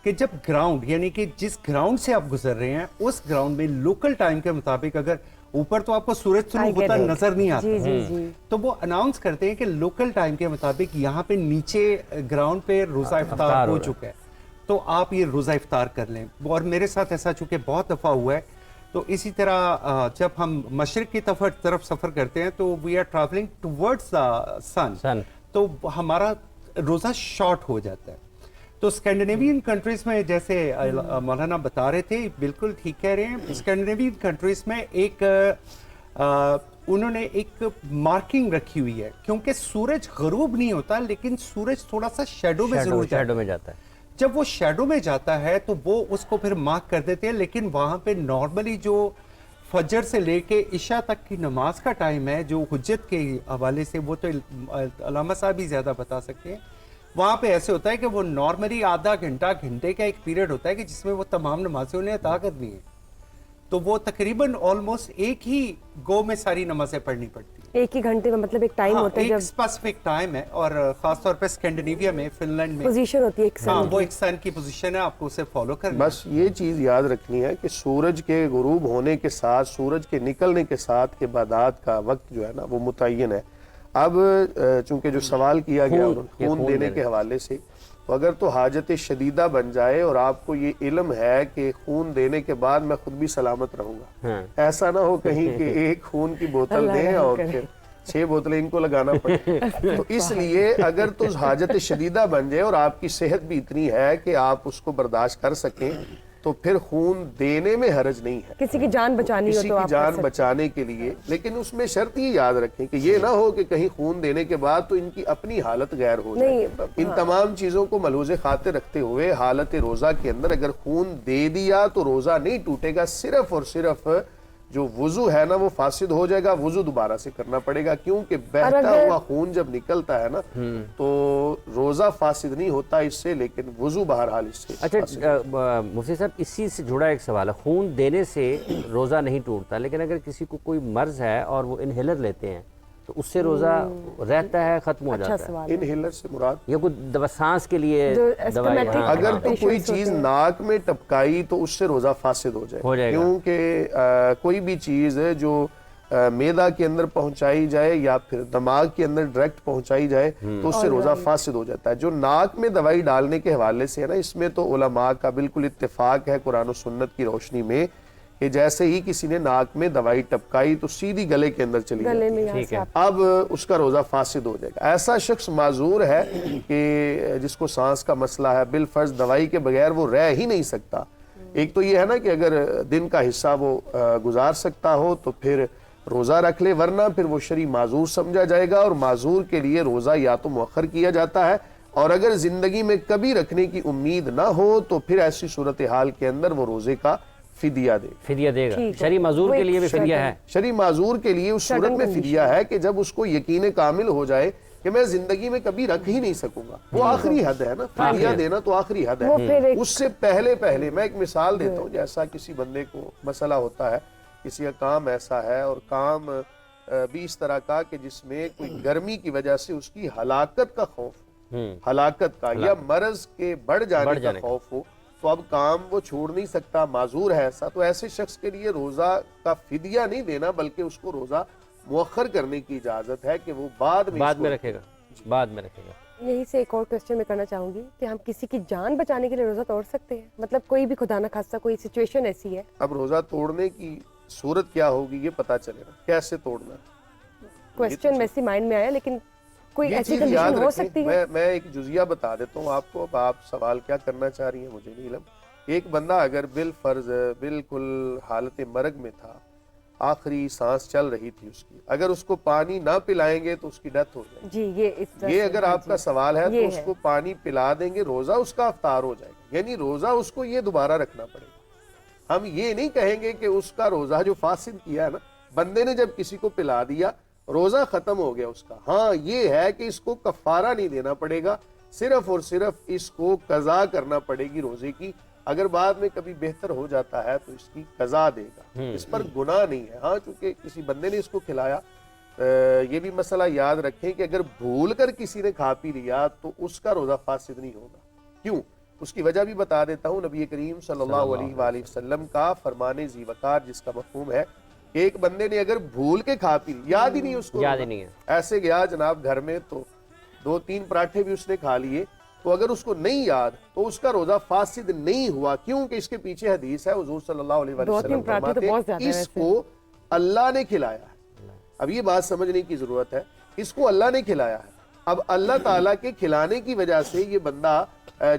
کہ جب گراؤنڈ، یعنی کہ جس گراؤنڈ سے آپ گزر رہے ہیں اس گراؤنڈ میں لوکل ٹائم کے مطابق، اگر اوپر تو آپ کو سورج طلوع ہوتا نظر نہیں آتا، تو وہ اناؤنس کرتے ہیں کہ لوکل ٹائم کے مطابق یہاں پہ نیچے گراؤنڈ پہ روزہ افطار ہو چکا ہے، تو آپ یہ روزہ افطار کر لیں۔ اور میرے ساتھ ایسا چونکہ بہت دفعہ ہوا ہے، تو اسی طرح جب ہم مشرق کی طرف سفر کرتے ہیں تو we are travelling towards the sun, تو ہمارا روزہ شارٹ ہو جاتا ہے۔ تو اسکینڈینیوین کنٹریز میں، جیسے مولانا بتا رہے تھے، بالکل ٹھیک کہہ رہے ہیں، اسکینڈینیوین کنٹریز میں انہوں نے ایک مارکنگ رکھی ہوئی ہے، کیونکہ سورج غروب نہیں ہوتا لیکن سورج تھوڑا سا شیڈو میں ضرور جاتا ہے۔ جب وہ شیڈو میں جاتا ہے تو وہ اس کو پھر مارک کر دیتے ہیں، لیکن وہاں پہ نارملی جو فجر سے لے کے عشاء تک کی نماز کا ٹائم ہے، جو حجت کے حوالے سے، وہ تو علامہ صاحب ہی زیادہ بتا سکتے ہیں، وہاں پہ ایسے ہوتا ہے کہ وہ نارملی آدھا گھنٹے کا ایک پیریڈ ہوتا ہے کہ جس میں وہ تمام نمازیں انہیں عطا کرنی ہیں، تو وہ تقریباً آلموسٹ ایک ہی گو میں ساری نمازیں پڑھنی پڑتی ہیں، ایک ہی گھنٹے میں، مطلب ایک ٹائم ہوتا ہے، ایک اسپیسیفک ٹائم ہے، اور خاص طور پہ اسکینڈینیویا میں، فن لینڈ میں پوزیشن ہوتی ہے، وہ ایک سن کی پوزیشن ہے، آپ کو اسے فالو کرنا۔ بس یہ چیز یاد رکھنی ہے کہ سورج کے غروب ہونے کے ساتھ، سورج کے نکلنے کے ساتھ عبادات کا وقت جو ہے نا وہ متعین ہے۔ اب چونکہ جو سوال کیا گیا خون دینے کے حوالے سے، تو اگر تو حاجت شدیدہ بن جائے اور آپ کو یہ علم ہے کہ خون دینے کے بعد میں خود بھی سلامت رہوں گا، ایسا نہ ہو کہیں کہ ایک خون کی بوتل دیں اور پھر 6 بوتلیں ان کو لگانا پڑے، تو اس لیے اگر تو حاجت شدیدہ بن جائے اور آپ کی صحت بھی اتنی ہے کہ آپ اس کو برداشت کر سکیں، تو پھر خون دینے میں حرج نہیں ہے، کسی کی جان بچانی ہو کسی تو کی آپ جان بچانے کے لیے۔ لیکن اس میں شرط یہ یاد رکھیں کہ یہ نہ ہو کہ کہیں خون دینے کے بعد تو ان کی اپنی حالت غیر ہو جائے۔ ان تمام چیزوں کو ملحوظ خاطر رکھتے ہوئے حالت روزہ کے اندر اگر خون دے دیا تو روزہ نہیں ٹوٹے گا، صرف اور صرف جو وضو ہے نا وہ فاسد ہو جائے گا، وضو دوبارہ سے کرنا پڑے گا، کیونکہ بہتا ہوا خون جب نکلتا ہے نا تو روزہ فاسد نہیں ہوتا اس سے، لیکن وضو بہرحال اس سے۔ اچھا مفتی صاحب، اسی سے جڑا ایک سوال ہے، خون دینے سے روزہ نہیں ٹوٹتا، لیکن اگر کسی کو کوئی مرض ہے اور وہ انہیلر لیتے ہیں تو اس سے روزہ رہتا ہے، ختم ہو جاتا ہے؟ انہیلر سے مراد یہ کوئی سانس کے لیے دوائی؟ اگر تو کوئی چیز ناک میں ٹپکائی تو اس سے روزہ فاسد ہو جائے، کیونکہ کوئی بھی چیز جو معدہ کے اندر پہنچائی جائے یا پھر دماغ کے اندر ڈائریکٹ پہنچائی جائے تو اس سے روزہ فاسد ہو جاتا ہے۔ جو ناک میں دوائی ڈالنے کے حوالے سے ہے نا، اس میں تو علماء کا بالکل اتفاق ہے قرآن و سنت کی روشنی میں کہ جیسے ہی کسی نے ناک میں دوائی ٹپکائی تو سیدھی گلے کے اندر چلی جاتی ہے، اب اس کا روزہ فاسد ہو جائے گا۔ ایسا شخص معذور ہے کہ جس کو سانس کا مسئلہ ہے، بالفرض دوائی کے بغیر وہ رہ ہی نہیں سکتا۔ ایک تو یہ ہے نا کہ اگر دن کا حصہ وہ گزار سکتا ہو تو پھر روزہ رکھ لے، ورنہ پھر وہ شرعی معذور سمجھا جائے گا، اور معذور کے لیے روزہ یا تو مؤخر کیا جاتا ہے، اور اگر زندگی میں کبھی رکھنے کی امید نہ ہو تو پھر ایسی صورتحال کے اندر وہ روزے کا فدیہ دے گا۔ شرعی معذور کے لیے بھی فدیہ ہے؟ شرعی معذور کے لیے اس صورت میں فدیہ ہے کہ جب اس کو یقین کامل ہو جائے کہ میں زندگی میں کبھی رکھ ہی نہیں سکوں گا، وہ آخری حد ہے نا، فدیہ دینا تو آخری حد ہے۔ اس سے پہلے میں ایک مثال دیتا ہوں، جیسا کسی بندے کو مسئلہ ہوتا ہے، کسی کا کام ایسا ہے اور کام بھی اس طرح کا کہ جس میں کوئی گرمی کی وجہ سے اس کی ہلاکت کا خوف، ہلاکت کا یا مرض کے بڑھ جانے کا خوف ہو، تو اب کام وہ چھوڑ نہیں سکتا، معذور ہے ایسا، تو ایسے شخص کے لیے روزہ کا فدیہ نہیں دینا بلکہ اس کو روزہ مؤخر کرنے کی اجازت ہے کہ وہ بعد میں رکھے گا۔ یہی سے ایک اور کوسچن میں کرنا چاہوں گی کہ ہم کسی کی جان بچانے کے لیے روزہ توڑ سکتے ہیں؟ مطلب کوئی بھی خدا نہ خاصہ کوئی سچویشن ایسی ہے، اب روزہ توڑنے کی صورت کیا ہوگی یہ پتہ چلے گا، کیسے توڑنا ہے، کوسچن ویسی مائنڈ میں آیا، لیکن کوئی ایسی کنڈیشن ہو سکتی ہے؟ میں ایک جزیہ بتا دیتا ہوں آپ کو، اب آپ سوال کیا کرنا چاہ رہی ہیں مجھے نہیں علم، ایک بندہ اگر بالفرض بالکل حالت مرگ میں تھا, آخری سانس چل رہی تھی اس کی, اگر اس کو پانی نہ پلائیں گے تو اس کی ڈیتھ ہو جائے گی. جی یہ اگر آپ کا سوال ہے تو اس کو پانی پلا دیں گے, روزہ اس کا افطار ہو جائے گا. یعنی روزہ اس کو یہ دوبارہ رکھنا پڑے گا. ہم یہ نہیں کہیں گے کہ اس کا روزہ جو فاسد کیا ہے نا, بندے نے جب کسی کو پلا دیا روزہ ختم ہو گیا اس کا. ہاں یہ ہے کہ اس کو کفارہ نہیں دینا پڑے گا, صرف اور صرف اس کو قضا کرنا پڑے گی روزے کی. اگر بعد میں کبھی بہتر ہو جاتا ہے تو اس کی قضا دے گا, اس پر گناہ نہیں ہے. ہاں چونکہ کسی بندے نے اس کو کھلایا, یہ بھی مسئلہ یاد رکھیں کہ اگر بھول کر کسی نے کھا پی لیا تو اس کا روزہ فاسد نہیں ہوگا. کیوں؟ اس کی وجہ بھی بتا دیتا ہوں. نبی کریم صلی اللہ علیہ وآلہ وسلم کا فرمان ذی وقار, جس کا مفہوم ہے ایک بندے نے اگر بھول کے کھا پی, یاد ہی نہیں اس کو, یاد ہی نہیں ہے, ایسے گیا جناب گھر میں تو 2-3 پراٹھے بھی اس نے کھا لیے, تو اگر اس کو نہیں یاد تو اس کا روزہ فاسد نہیں ہوا. کیونکہ اس کے پیچھے حدیث ہے, حضور صلی اللہ علیہ وسلم فرماتے ہیں اس کو اللہ نے کھلایا ہے. اب یہ بات سمجھنے کی ضرورت ہے, اس کو اللہ نے کھلایا ہے. اب اللہ تعالیٰ کے کھلانے کی وجہ سے یہ بندہ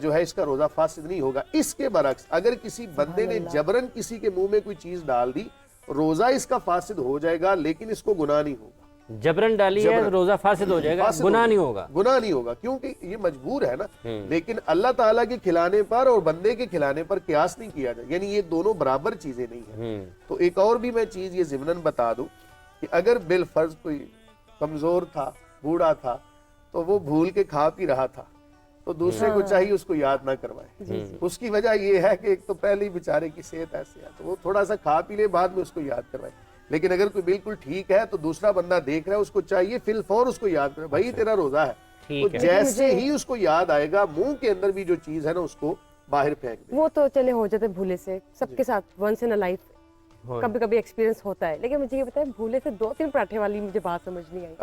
جو ہے اس کا روزہ فاسد نہیں ہوگا. اس کے برعکس اگر کسی بندے نے جبرن کسی کے منہ میں کوئی چیز ڈال دی, روزہ اس کا فاسد ہو جائے گا, لیکن اس کو گناہ نہیں ہوگا. جبرن ڈالی ہے روزہ فاسد ہو جائے گا, گناہ نہیں ہوگا. گناہ نہیں ہوگا کیونکہ یہ مجبور ہے نا. لیکن اللہ تعالیٰ کے کھلانے پر اور بندے کے کھلانے پر قیاس نہیں کیا جائے, یعنی یہ دونوں برابر چیزیں نہیں ہیں. تو ایک اور بھی میں چیز یہ ضمناً بتا دوں کہ اگر بالفرض کوئی کمزور تھا, بوڑھا تھا, تو وہ بھول کے کھا پی رہا تھا, تو دوسرے کو چاہیے اس کو یاد نہ کروائے. اس کی وجہ یہ ہے کہ ایک تو پہلے ہی بیچارے کی صحت ایسی ہے تو وہ تھوڑا سا کھا پی لے, بعد میں اس کو یاد کروائے. لیکن اگر کوئی بالکل ٹھیک ہے تو دوسرا بندہ دیکھ رہا ہے, اس کو چاہیے فی الفور اس کو یاد کرے, بھائی تیرا روزہ ہے. تو جیسے ہی اس کو یاد آئے گا, منہ کے اندر بھی جو چیز ہے نا اس کو باہر پھینک دے. وہ تو چلے ہو جاتے بھولے سے, سب کے ساتھ ونس ان اے لائف کبھی کبھی ایکسپیرینس ہوتا ہے. لیکن مجھے یہ بتائیں, بھولے سے 2-3 پراٹھے والی مجھے بات سمجھ نہیں آئی.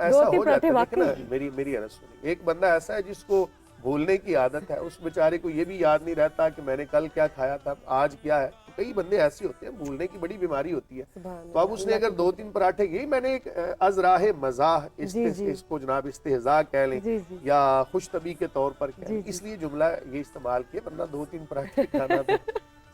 ایسا ہو جاتا ہے. میری عرض سنیں, ایک بندہ ایسا ہے جس کو بھولنے کی عادت ہے, اس بیچارے کو یہ بھی یاد نہیں رہتا کہ میں نے کل کیا کھایا تھا, آج کیا ہے. کئی بندے ایسے ہوتے ہیں, بھولنے کی بڑی بیماری ہوتی ہے. تو اب اس نے اگر 2-3 پراٹھے, یہی میں نے ایک از راہ مزاح, اس کو جناب استہزاء کہہ لیں یا خوش طبعی کے طور پر کہہ لیں, اس لیے جملہ یہ استعمال کیا, ورنہ 2-3 پراٹھے کھانا تو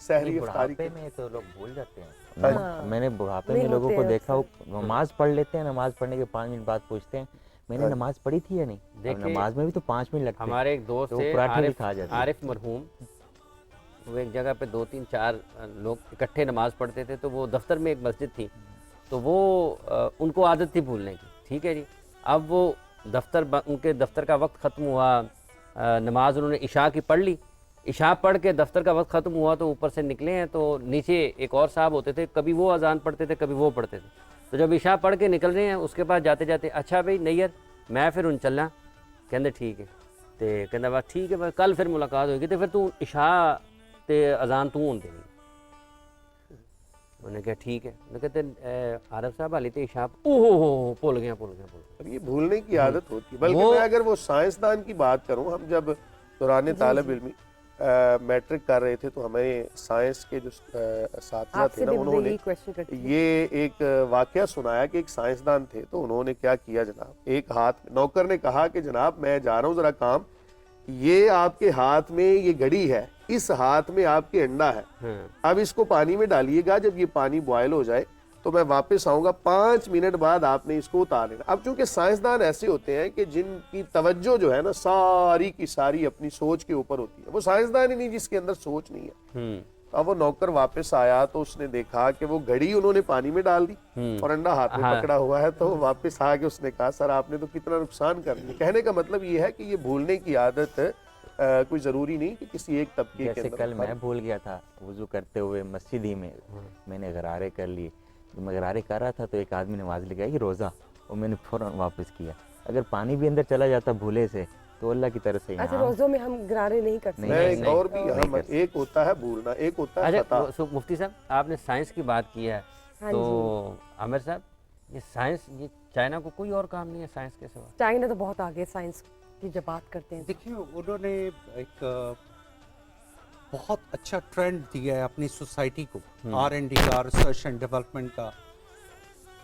سحری افطاری میں تو لوگ بھول جاتے ہیں. میں نے بڑھاپے میں لوگوں کو دیکھا, وہ نماز پڑھ لیتے ہیں, نماز پڑھنے کے 5 منٹ بعد پوچھتے ہیں میں نے نماز پڑھی تھی یا نہیں. نماز میں بھی تو 5 منٹ لگتے ہیں. ہمارے ایک دوست تھے عارف مرحوم, وہ ایک جگہ پہ 2-3-4 لوگ اکٹھے نماز پڑھتے تھے. تو وہ دفتر میں ایک مسجد تھی, تو وہ ان کو عادت تھی بھولنے کی, ٹھیک ہے جی. اب وہ ان کے دفتر کا وقت ختم ہوا, نماز انہوں نے عشاء کی پڑھ لی, عشاء پڑھ کے دفتر کا وقت ختم ہوا تو اوپر سے نکلے ہیں, تو نیچے ایک اور صاحب ہوتے تھے, کبھی وہ اذان پڑھتے تھے کبھی وہ پڑھتے تھے. تو جب عشاء پڑھ کے نکل رہے ہیں, اس کے پاس جاتے جاتے, اچھا بھائی نیت میں پھر ان چلنا, کہندے ٹھیک ہے. تو کہندا بس ٹھیک ہے, کل پھر ملاقات ہوگی, تو پھر تو عشاء تے اذان تو ہون دینی. انہوں نے کہا ٹھیک ہے. انہوں نے کہتے عارف صاحب حالی تے عشاء بھول گیا. اب یہ بھولنے کی عادت ہوتی ہے. بلکہ میں اگر وہ سائنسدان کی بات کروں, ہم جب دوران طالب علمی میٹرک کر رہے تھے تو ہمیں سائنس کے جو اساتذہ تھے نا, انہوں نے یہ ایک واقعہ سنایا کہ ایک سائنسدان تھے, تو انہوں نے کیا کیا جناب, ایک ہاتھ نوکر نے کہا کہ جناب میں جا رہا ہوں ذرا کام, یہ آپ کے ہاتھ میں یہ گھڑی ہے, اس ہاتھ میں آپ کے انڈا ہے, اب اس کو پانی میں ڈالیے گا, جب یہ پانی بوائل ہو جائے تو میں واپس آؤں گا, 5 منٹ بعد آپ نے اس کو اتار لینا. اب چونکہ سائنسدان ایسے ہوتے ہیں کہ جن کی توجہ جو ہے نا ساری کی ساری اپنی سوچ کے اوپر ہوتی ہے, وہ سائنسدان ہی نہیں جس کے اندر سوچ نہیں ہے. اب وہ نوکر واپس آیا تو اس نے دیکھا کہ وہ گھڑی انہوں نے پانی میں ڈال دی اور انڈا ہاتھ میں پکڑا ہوا ہے. تو واپس آ کے اس نے کہا سر آپ نے تو کتنا نقصان کر دیا. کہنے کا مطلب یہ ہے کہ یہ بھولنے کی عادت کوئی ضروری نہیں کہ کسی ایک طبقے کے اندر. کل میں بھول گیا تھا وضو کرتے ہوئے مسجد ہی میں نے غرارے کر لیے. میں غرارے کر رہا تھا تو ایک آدمی نے آواز لگائی کہ روزہ, اور میں نے فوراً واپس کیا. اگر پانی بھی اندر چلا جاتا بھولے سے تو اللہ کی طرف سے. اچھا روزوں میں ہم غرارے نہیں کرتے. ایک اور بھی اہم, ایک ہوتا ہے بھولنا, ایک ہوتا ہے خطا. مفتی صاحب آپ نے سائنس کی بات کی ہے, تو عامر صاحب یہ سائنس, یہ چائنا کو کوئی اور کام نہیں ہے سائنس کے سوا؟ چائنا تو بہت آگے سائنس کی جب بات کرتے ہیں. دیکھیے انہوں نے ایک بہت اچھا ٹرینڈ دیا ہے اپنی سوسائٹی کو, R&D کا, ریسرچ اینڈ ڈیولپمنٹ کا.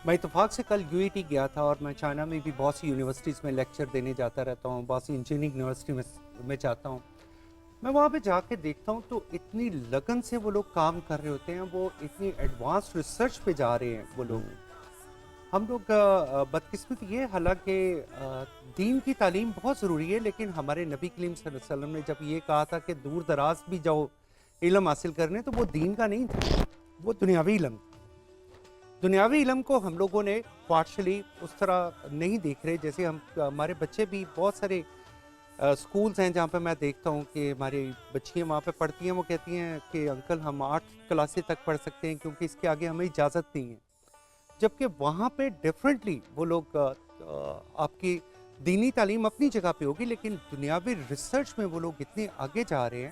میں اتفاق سے کل UET گیا تھا, اور میں چائنا میں بھی بہت سی یونیورسٹیز میں لیکچر دینے جاتا رہتا ہوں, بہت سی انجینئرنگ یونیورسٹی میں جاتا ہوں. میں وہاں پہ جا کے دیکھتا ہوں تو اتنی لگن سے وہ لوگ کام کر رہے ہوتے ہیں, وہ اتنی ایڈوانس ریسرچ پہ جا رہے ہیں وہ لوگ. ہم لوگ بدقسمت یہ, حالانکہ دین کی تعلیم بہت ضروری ہے, لیکن ہمارے نبی کریم صلی اللہ علیہ وسلم نے جب یہ کہا تھا کہ دور دراز بھی جاؤ علم حاصل کرنے, تو وہ دین کا نہیں تھا, وہ دنیاوی علم. دنیاوی علم کو ہم لوگوں نے پارشلی اس طرح نہیں دیکھ رہے. جیسے ہمارے بچے بھی بہت سارے اسکولز ہیں جہاں پہ میں دیکھتا ہوں کہ ہماری بچیاں وہاں پہ پڑھتی ہیں, وہ کہتی ہیں کہ انکل ہم 8 کلاسیں تک پڑھ سکتے ہیں کیونکہ اس کے آگے ہمیں اجازت نہیں ہے. جبکہ وہاں پہ ڈیفرنٹلی وہ لوگ, آپ کی دینی تعلیم اپنی جگہ پہ ہوگی, لیکن دنیاوی ریسرچ میں وہ لوگ اتنے آگے جا رہے ہیں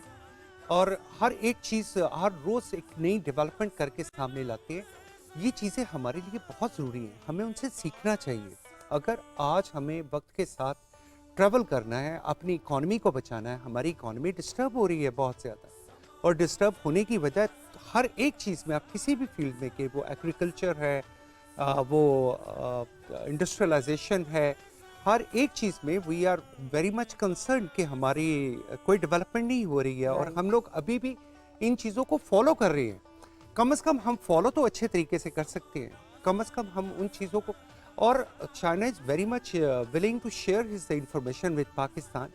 اور ہر ایک چیز ہر روز ایک نئی ڈیولپمنٹ کر کے سامنے لاتے ہیں. یہ چیزیں ہمارے لیے بہت ضروری ہیں, ہمیں ان سے سیکھنا چاہیے. اگر آج ہمیں وقت کے ساتھ ٹریول کرنا ہے, اپنی اکانومی کو بچانا ہے, ہماری اکانومی ڈسٹرب ہو رہی ہے بہت زیادہ, اور ڈسٹرب ہونے کی وجہ ہر ایک چیز میں, آپ کسی بھی فیلڈ میں, کہ وہ ایگریکلچر ہے, وہ انڈسٹریلائزیشن ہے, ہر ایک چیز میں we are very much concern کہ ہماری کوئی ڈیولپمنٹ نہیں ہو رہی ہے, اور ہم لوگ ابھی بھی ان چیزوں کو فالو کر رہے ہیں. کم از کم ہم فالو تو اچھے طریقے سے کر سکتے ہیں, کم از کم ہم ان چیزوں کو. اور China is very much willing to share his information with Pakistan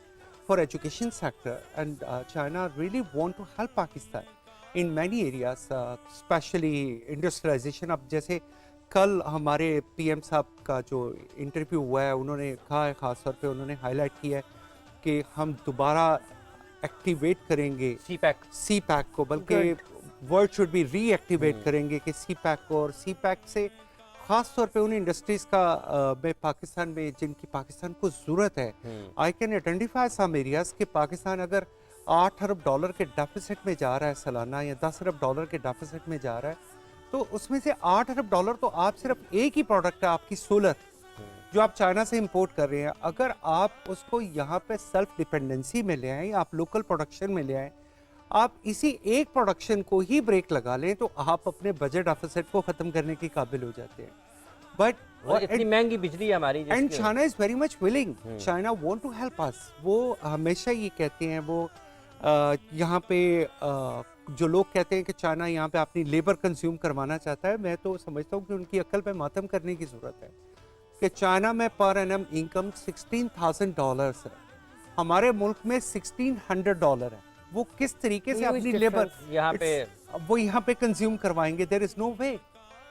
for education sector, and China really want to help Pakistan in many areas, especially industrialization. اب جیسے کل ہمارے پی ایم صاحب کا جو انٹرویو ہوا ہے, انہوں نے کہا ہے, خاص طور پہ انہوں نے ہائی لائٹ کیا ہے کہ ہم دوبارہ ایکٹیویٹ کریں گے سی پیک کو, بلکہ world should be reactivate کریں گے کہ سی پیک کو. اور سی پیک سے خاص طور پہ ان انڈسٹریز کا میں پاکستان میں جن کی پاکستان کو ضرورت ہے, I can identify some areas کہ پاکستان اگر $8 ارب کے ڈیفیسٹ میں جا رہا ہے سالانہ, یا $10 ارب کے ڈیفیسٹ میں جا رہا ہے, تو اس میں سے $8 ارب تو آپ صرف ایک ہی پروڈکٹ ہے, آپ کی سولر, جو آپ چائنا سے امپورٹ کر رہے ہیں. اگر آپ اس کو یہاں پہ سیلف ڈیپینڈنسی میں لے آئیں, آپ لوکل پروڈکشن میں لے آئیں, آپ اسی ایک پروڈکشن کو ہی بریک لگا لیں, تو آپ اپنے بجٹ ڈیفیسٹ کو ختم کرنے کے قابل ہو جاتے ہیں. بٹ اتنی مہنگی بجلی ہے ہماری, and China is very much willing, China want to help us. وہ ہمیشہ یہ کہتے ہیں, وہ یہاں پہ جو لوگ کہتے ہیں کہ چائنا یہاں پہ اپنی لیبر کنزیوم کروانا چاہتا ہے, میں تو سمجھتا ہوں کہ ان کی عقل پہ ماتم کرنے کی ضرورت ہے. کہ چائنا میں پر اینم انکم $16,000 ہے, ہمارے ملک میں $1,600 ہے. وہ کس طریقے سے اپنی لیبر وہ یہاں پہ کنزیوم کروائیں گے؟ دیر از نو وے.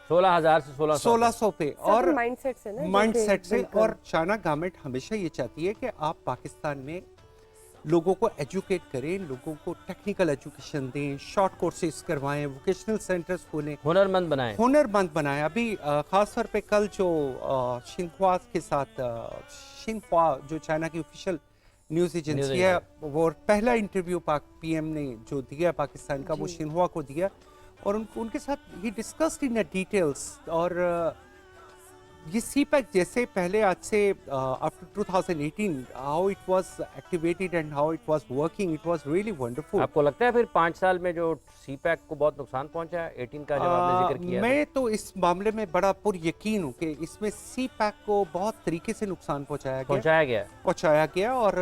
16,000 سے 1600 پہ, اور مائنڈ سیٹ سے. اور چائنا گورنمنٹ ہمیشہ یہ چاہتی ہے کہ آپ پاکستان میں لوگوں کو ایجوکیٹ کریں, لوگوں کو ٹیکنیکل ایجوکیشن دیں, شارٹ کورسز کروائیں, ووکیشنل سینٹرز کھولیں, ہنرمند بنائیں. ابھی خاص طور پہ کل جو شنہوا کے ساتھ, شنہوا جو چائنا کی آفیشیل نیوز ایجنسی ہے, وہ پہلا انٹرویو پی ایم نے جو دیا پاکستان کا, وہ شنہوا کو دیا, اور ان کے ساتھ ہی ڈسکسڈ ان ڈیٹیلز. اور یہ سی پیک جیسے پہلے آج سے after 2018 how it was activated and how it was working, it was really wonderful. آپ کو لگتا ہے پھر 5 سال میں جو سی پیک کو بہت نقصان پہنچا ہے 18 کا جب آپ نے ذکر کیا؟ میں تو اس معاملے میں بڑا پر یقین ہوں کہ اس میں سی پیک کو بہت طریقے سے نقصان پہنچایا گیا, اور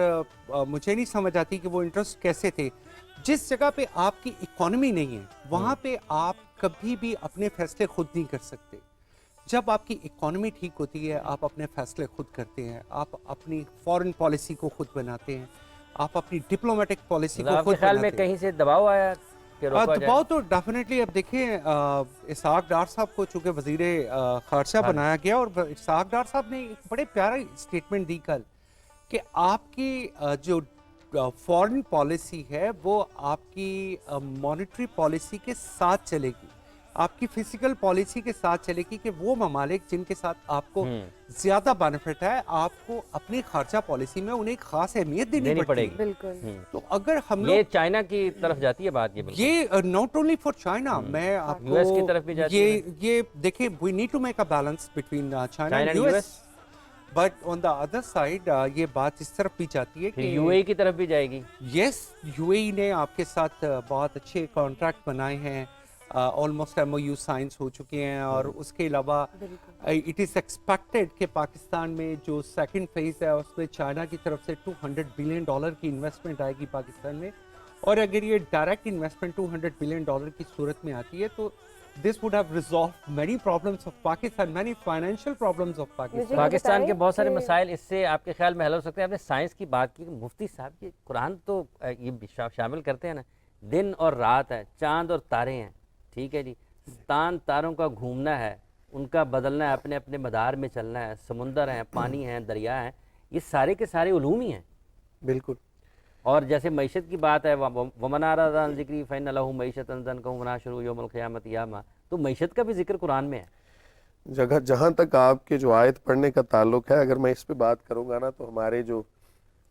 مجھے نہیں سمجھ آتی کہ وہ انٹرسٹ کیسے تھے. جس جگہ پہ آپ کی اکانومی نہیں ہے وہاں پہ آپ کبھی بھی اپنے فیصلے خود نہیں کر سکتے. جب آپ کی اکانومی ٹھیک ہوتی ہے, آپ اپنے فیصلے خود کرتے ہیں, آپ اپنی فارن پالیسی کو خود بناتے ہیں, آپ اپنی ڈپلومیٹک پالیسی کو خود خیال میں کہیں سے دباؤ آیا؟ دباؤ تو ڈیفینیٹلی. اب دیکھیں, اسحاق ڈار صاحب کو چونکہ وزیر خارجہ بنایا گیا, اور اسحاق ڈار صاحب نے ایک بڑے پیارا اسٹیٹمنٹ دی کل کہ آپ کی جو فارن پالیسی ہے وہ آپ کی مانیٹری پالیسی کے ساتھ چلے گی, آپ کی فزیکل پالیسی کے ساتھ چلے گی, کہ وہ ممالک جن کے ساتھ آپ کو زیادہ بینیفٹ ہے, آپ کو اپنی خارجہ پالیسی میں انہیں خاص اہمیت دینی پڑے گی. بالکل. تو اگر ہم یہ چائنا کی طرف جاتی ہے بات, یہ ناٹ اونلی فار چائنا, میں آپ کو یو ایس کی طرف بھی جاتی ہے. یہ دیکھیں, we need to make a balance between China and U S, but on the other side یہ بات اس طرف بھی جاتی ہے کہ یو اے کی طرف بھی جائے گی. یس, یو اے نے آپ کے ساتھ بہت اچھے کانٹریکٹ بنائے ہیں, almost M O U signs ہو چکے ہیں, اور اس کے علاوہ اٹ از ایکسپیکٹڈ کہ پاکستان میں جو سیکنڈ فیز ہے اس میں چائنا کی طرف سے $200 بلین کی انویسٹمنٹ آئے گی پاکستان میں, اور اگر یہ ڈائریکٹ انویسٹمنٹ $200 بلین کی صورت میں آتی ہے تو this would have resolved many problems of Pakistan, many financial problems of Pakistan. Pakistan کے بہت سارے مسائل اس سے آپ کے خیال میں حل ہو سکتے ہیں. آپ نے سائنس کی بات کی, مفتی صاحب یہ قرآن تو یہ شامل کرتے ہیں نا, دن اور رات ہے, چاند اور تارے ہیں, ٹھیک ہے جی, تاروں کا گھومنا ہے, ان کا بدلنا ہے, اپنے اپنے مدار میں چلنا ہے, سمندر ہیں, پانی ہیں, دریا ہیں, یہ سارے کے سارے علوم ہی ہیں. بالکل. اور جیسے معیشت کی بات ہے, وَمَنْ أَعْرَضَ عَنْ ذِكْرِي فَإِنَّ لَهُ مَعِيشَةً ضَنْكًا وَنَحْشُرُهُ يَوْمَ الْقِيَامَةِ أَعْمَىٰ, تو معیشت کا بھی ذکر قرآن میں ہے. جہاں تک آپ کے جو آیت پڑھنے کا تعلق ہے, اگر میں اس پہ بات کروں گا نا تو ہمارے جو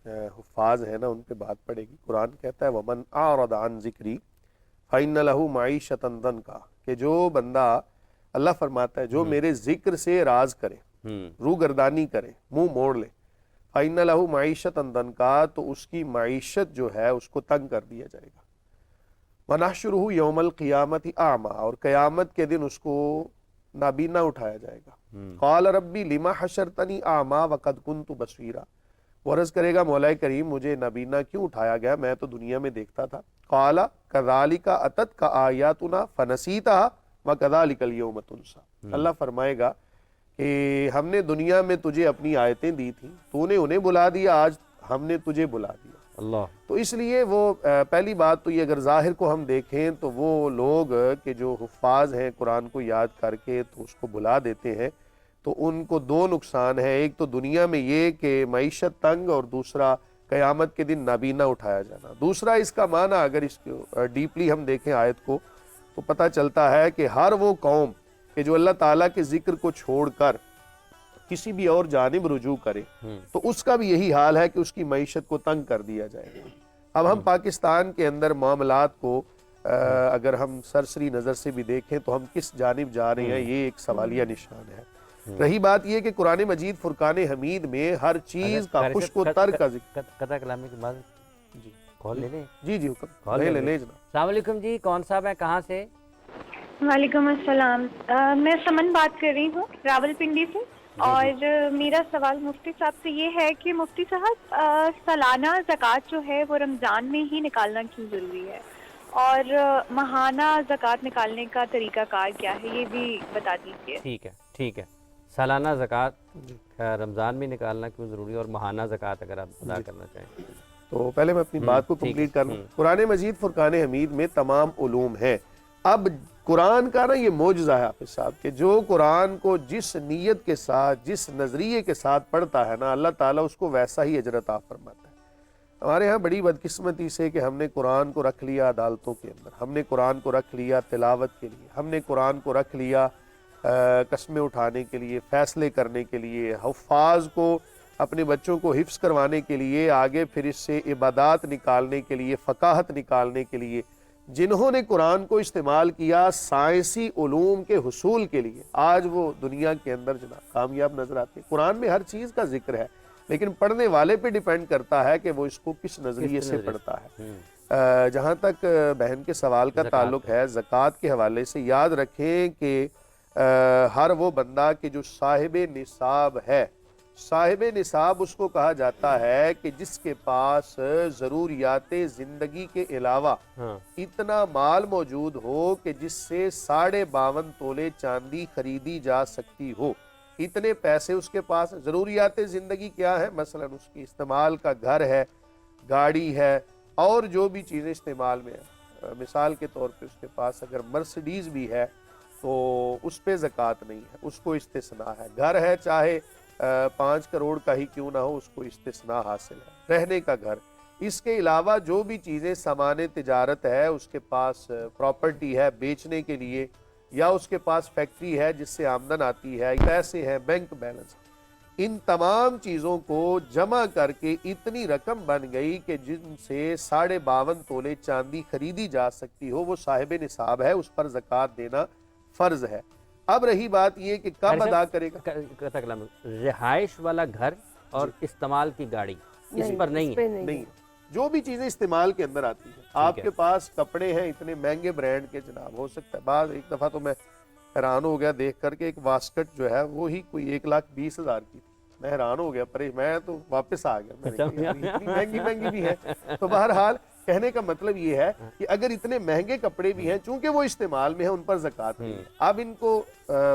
حفاظ ہیں نا ان پہ بات پڑے گی. قرآن کہتا ہے وَمَنْ أَعْرَضَ عَنْ ذِكْرِي فَإِنَّ لَهُ مَعِيشَةً ضَنْكًا, کہ جو بندہ, اللہ فرماتا ہے جو میرے ذکر سے راز کرے, روگردانی کرے, منہ موڑ لے, فَإِنَّ لَهُ مَعِيشَةً ضَنْكًا, تو اس کی معیشت جو ہے اس کو تنگ کر دیا جائے گا. وَنَحْشُرُهُ يَوْمَ الْقِيَامَةِ أَعْمَىٰ, اور قیامت کے دن اس کو نابینا اٹھایا جائے گا. قَالَ رَبِّ لِمَ حَشَرْتَنِي أَعْمَىٰ وَقَدْ كُنْتُ بَصِيرًا, وہ عرض کرے گا مولا کریم مجھے نابینا کیوں اٹھایا گیا, میں تو دنیا میں دیکھتا تھا. قَالَ كَذَلِكَ أَتَتْكَ آيَاتُنَا فَنَسِيتَهَا وَكَذَلِكَ الْيَوْمَ تُنْسَىٰ, اللہ فرمائے گا کہ ہم نے دنیا میں تجھے اپنی آیتیں دی تھیں, تو نے انہیں بلا دیا, آج ہم نے تجھے بلا دیا. اللہ. تو اس لیے وہ پہلی بات تو یہ, اگر ظاہر کو ہم دیکھیں تو وہ لوگ کہ جو حفاظ ہیں قرآن کو یاد کر کے تو اس کو بلا دیتے ہیں, تو ان کو دو نقصان ہے. ایک تو دنیا میں یہ کہ معیشت تنگ, اور دوسرا قیامت کے دن نابینا اٹھایا جانا. دوسرا اس کا معنی اگر اس کو ڈیپلی ہم دیکھیں آیت کو تو پتہ چلتا ہے کہ ہر وہ قوم کہ جو اللہ تعالیٰ کے ذکر کو چھوڑ کر کسی بھی اور جانب رجوع کرے تو اس کا بھی یہی حال ہے کہ اس کی معیشت کو تنگ کر دیا جائے گا. اب ہم پاکستان کے اندر معاملات کو اگر ہم سرسری نظر سے بھی دیکھیں تو ہم کس جانب جا رہے ہیں, یہ ایک سوالیہ نشان ہے. رہی بات یہ کہ قرآن مجید فرقان حمید میں ہر چیز کا خشک و تر کا ذکر. قطع کلامی کے بعد جی کال لے لیں. جی حکم لے لیں جناب. السلام علیکم جی, کون صاحب ہیں, کہاں سے؟ وعلیکم السلام, میں سمن بات کر رہی ہوں راول پنڈی سے. اور میرا سوال مفتی صاحب سے یہ ہے کہ مفتی صاحب سالانہ زکوٰۃ جو ہے وہ رمضان میں ہی نکالنا کیوں ضروری ہے, اور ماہانہ زکوٰۃ نکالنے کا طریقہ کار کیا ہے یہ بھی بتا دیجیے. ٹھیک ہے. سالانہ زکوٰۃ رمضان میں نکالنا کیوں ضروری ہے, اور ماہانہ زکوٰۃ اگر آپ ادا کرنا چاہیں تو پہلے میں اپنی بات کو کمپلیٹ کر لوں. قرآن مجید فرقان حمید میں تمام علوم ہیں. اب قرآن کا نا یہ معجزہ ہے حافظ صاحب کہ جو قرآن کو جس نیت کے ساتھ, جس نظریے کے ساتھ پڑھتا ہے نا, اللہ تعالیٰ اس کو ویسا ہی اجر عطا فرماتا ہے. ہمارے ہاں بڑی بدقسمتی سے کہ ہم نے قرآن کو رکھ لیا عدالتوں کے اندر, ہم نے قرآن کو رکھ لیا تلاوت کے لیے, ہم نے قرآن کو رکھ لیا قسمیں اٹھانے کے لیے, فیصلے کرنے کے لیے, حفاظ کو اپنے بچوں کو حفظ کروانے کے لیے, آگے پھر اس سے عبادات نکالنے کے لیے, فقاہت نکالنے کے لیے. جنہوں نے قرآن کو استعمال کیا سائنسی علوم کے حصول کے لیے, آج وہ دنیا کے اندر جناب کامیاب نظر آتے ہیں. قرآن میں ہر چیز کا ذکر ہے, لیکن پڑھنے والے پہ ڈیپینڈ کرتا ہے کہ وہ اس کو کس نظریے سے پڑھتا ہے. جہاں تک بہن کے سوال کا تعلق ہے زکوٰۃ کے حوالے سے, یاد رکھیں کہ ہر وہ بندہ کہ جو صاحب نصاب ہے, صاحب نصاب اس کو کہا جاتا ہے کہ جس کے پاس ضروریات زندگی کے علاوہ اتنا مال موجود ہو کہ جس سے 52.5 تولے چاندی خریدی جا سکتی ہو. اتنے پیسے اس کے پاس. ضروریات زندگی کیا ہے؟ مثلا اس کی استعمال کا گھر ہے, گاڑی ہے, اور جو بھی چیزیں استعمال میں ہیں. مثال کے طور پہ اس کے پاس اگر مرسڈیز بھی ہے تو اس پہ زکوٰۃ نہیں ہے, اس کو استثناء ہے. گھر ہے چاہے 5 کروڑ کا ہی کیوں نہ ہو, اس کو استثناء حاصل ہے, رہنے کا گھر. اس کے علاوہ جو بھی چیزیں سامان تجارت ہے, اس کے پاس پراپرٹی ہے بیچنے کے لیے, یا اس کے پاس فیکٹری ہے جس سے آمدن آتی ہے, پیسے ہیں, بینک بیلنس, ان تمام چیزوں کو جمع کر کے اتنی رقم بن گئی کہ جن سے 52.5 تولے چاندی خریدی جا سکتی ہو, وہ صاحب نصاب ہے, اس پر زکوٰۃ دینا فرض ہے. اب رہی بات یہ کہ کب ادا کرے گا. رہائش والا گھر اور استعمال کی گاڑی اس پر نہیں ہے. جو بھی چیزیں استعمال کے اندر آتی ہیں, آپ کے پاس کپڑے ہیں اتنے مہنگے برانڈ کے جناب, ہو سکتا ہے بعض ایک دفعہ تو میں حیران ہو گیا دیکھ کر کے, ایک واسکٹ جو ہے وہی کوئی 1,20,000 کی, میں حیران ہو گیا, میں تو واپس آ گیا, اتنی مہنگی بھی ہے. تو بہرحال کہنے کا مطلب یہ ہے کہ اگر اتنے مہنگے کپڑے بھی ہیں چونکہ وہ استعمال میں ہیں ان پر زکوٰۃ نہیں ہے. اب ان کو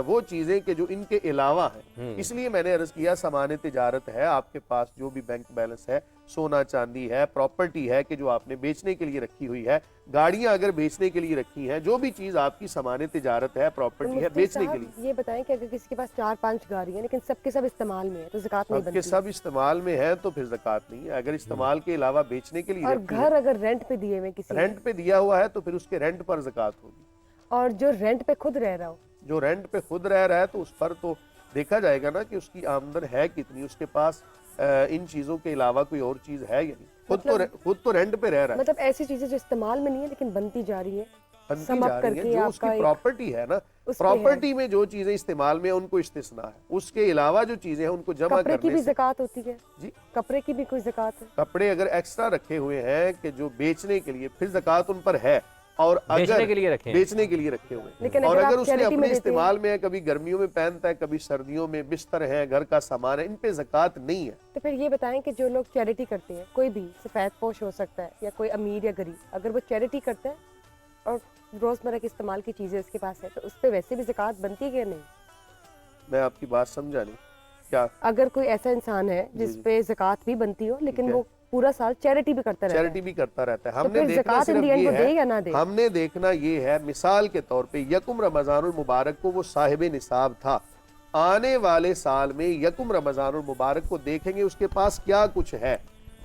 وہ چیزیں کہ جو ان کے علاوہ ہیں, اس لیے میں نے عرض کیا سامان تجارت ہے, آپ کے پاس جو بھی بینک بیلنس ہے, سونا چاندی ہے, پراپرٹی ہے کہ جو آپ نے بیچنے کے لیے رکھی ہوئی ہے, گاڑیاں اگر بیچنے کے لیے رکھی ہیں, جو بھی چیز آپ کی سامان تجارت ہے, پراپرٹی ہے بیچنے کے لیے. یہ بتائیں کہ اگر کسی کے پاس 4-5 گاڑیاں لیکن سب کے سب استعمال میں ہے تو زکوٰۃ نہیں بنتی؟ سب استعمال میں ہے تو پھر زکوٰۃ نہیں ہے. اگر استعمال کے علاوہ بیچنے کے لیے اور گھر اگر رینٹ پہ دیے ہوئے کسی رینٹ پہ دیا ہوا ہے تو پھر اس کے رینٹ پر زکوٰۃ ہوگی. اور جو رینٹ پہ خود رہ رہا ہو, جو رینٹ پہ خود رہ رہا ہے تو اس پر تو دیکھا جائے گا نا کہ اس کی آمدن ہے کتنی, اس کے پاس ان چیزوں کے علاوہ کوئی اور چیز ہے یا نہیں. خود تو رینٹ پہ رہ رہا ہے. مطلب ایسی چیزیں جو استعمال میں نہیں ہے لیکن بنتی جا رہی ہے, بنتی جا رہی ہیں, جو اس کی پراپرٹی ہے نا, پراپرٹی میں جو چیزیں استعمال میں ان کو استثناء ہے. اس کے علاوہ جو چیزیں ہیں ان کو جمع کرنے سے. کپڑے کی بھی زکوٰۃ ہوتی ہے جی, کپڑے کی بھی کوئی زکوٰۃ ہے؟ کپڑے اگر ایکسٹرا رکھے ہوئے ہیں کہ جو بیچنے کے لیے, پھر زکوٰۃ ان پر ہے. اور اگر بیچنے کے لیے رکھے ہوئے, اور اگر اس نے اپنے استعمال میں ہے, کبھی گرمیوں میں پہنتا ہے, کبھی سردیوں میں, بستر ہے, گھر کا سامان ہے, ان پہ زکوٰۃ نہیں ہے. تو پھر یہ بتائیں کہ جو لوگ چیریٹی کرتے ہیں, کوئی بھی سفید پوش ہو سکتا ہے یا کوئی امیر یا غریب, اگر وہ چیریٹی کرتا ہے اور روزمرہ کے استعمال کی چیزیں اس کے پاس ہے تو اس پہ ویسے بھی زکوٰۃ بنتی ہے یا نہیں؟ میں آپ کی بات سمجھا نہیں. کیا اگر کوئی ایسا انسان ہے جس پہ زکوٰۃ بھی بنتی ہو لیکن وہ پورا سال چیریٹی بھی کرتا رہتا ہے, ہم نے دیکھنا صرف یہ ہے, ہم نے دیکھنا یہ ہے, مثال کے طور پہ یکم رمضان المبارک کو وہ صاحب نصاب تھا, آنے والے سال میں یکم رمضان المبارک کو دیکھیں گے اس کے پاس کیا کچھ ہے.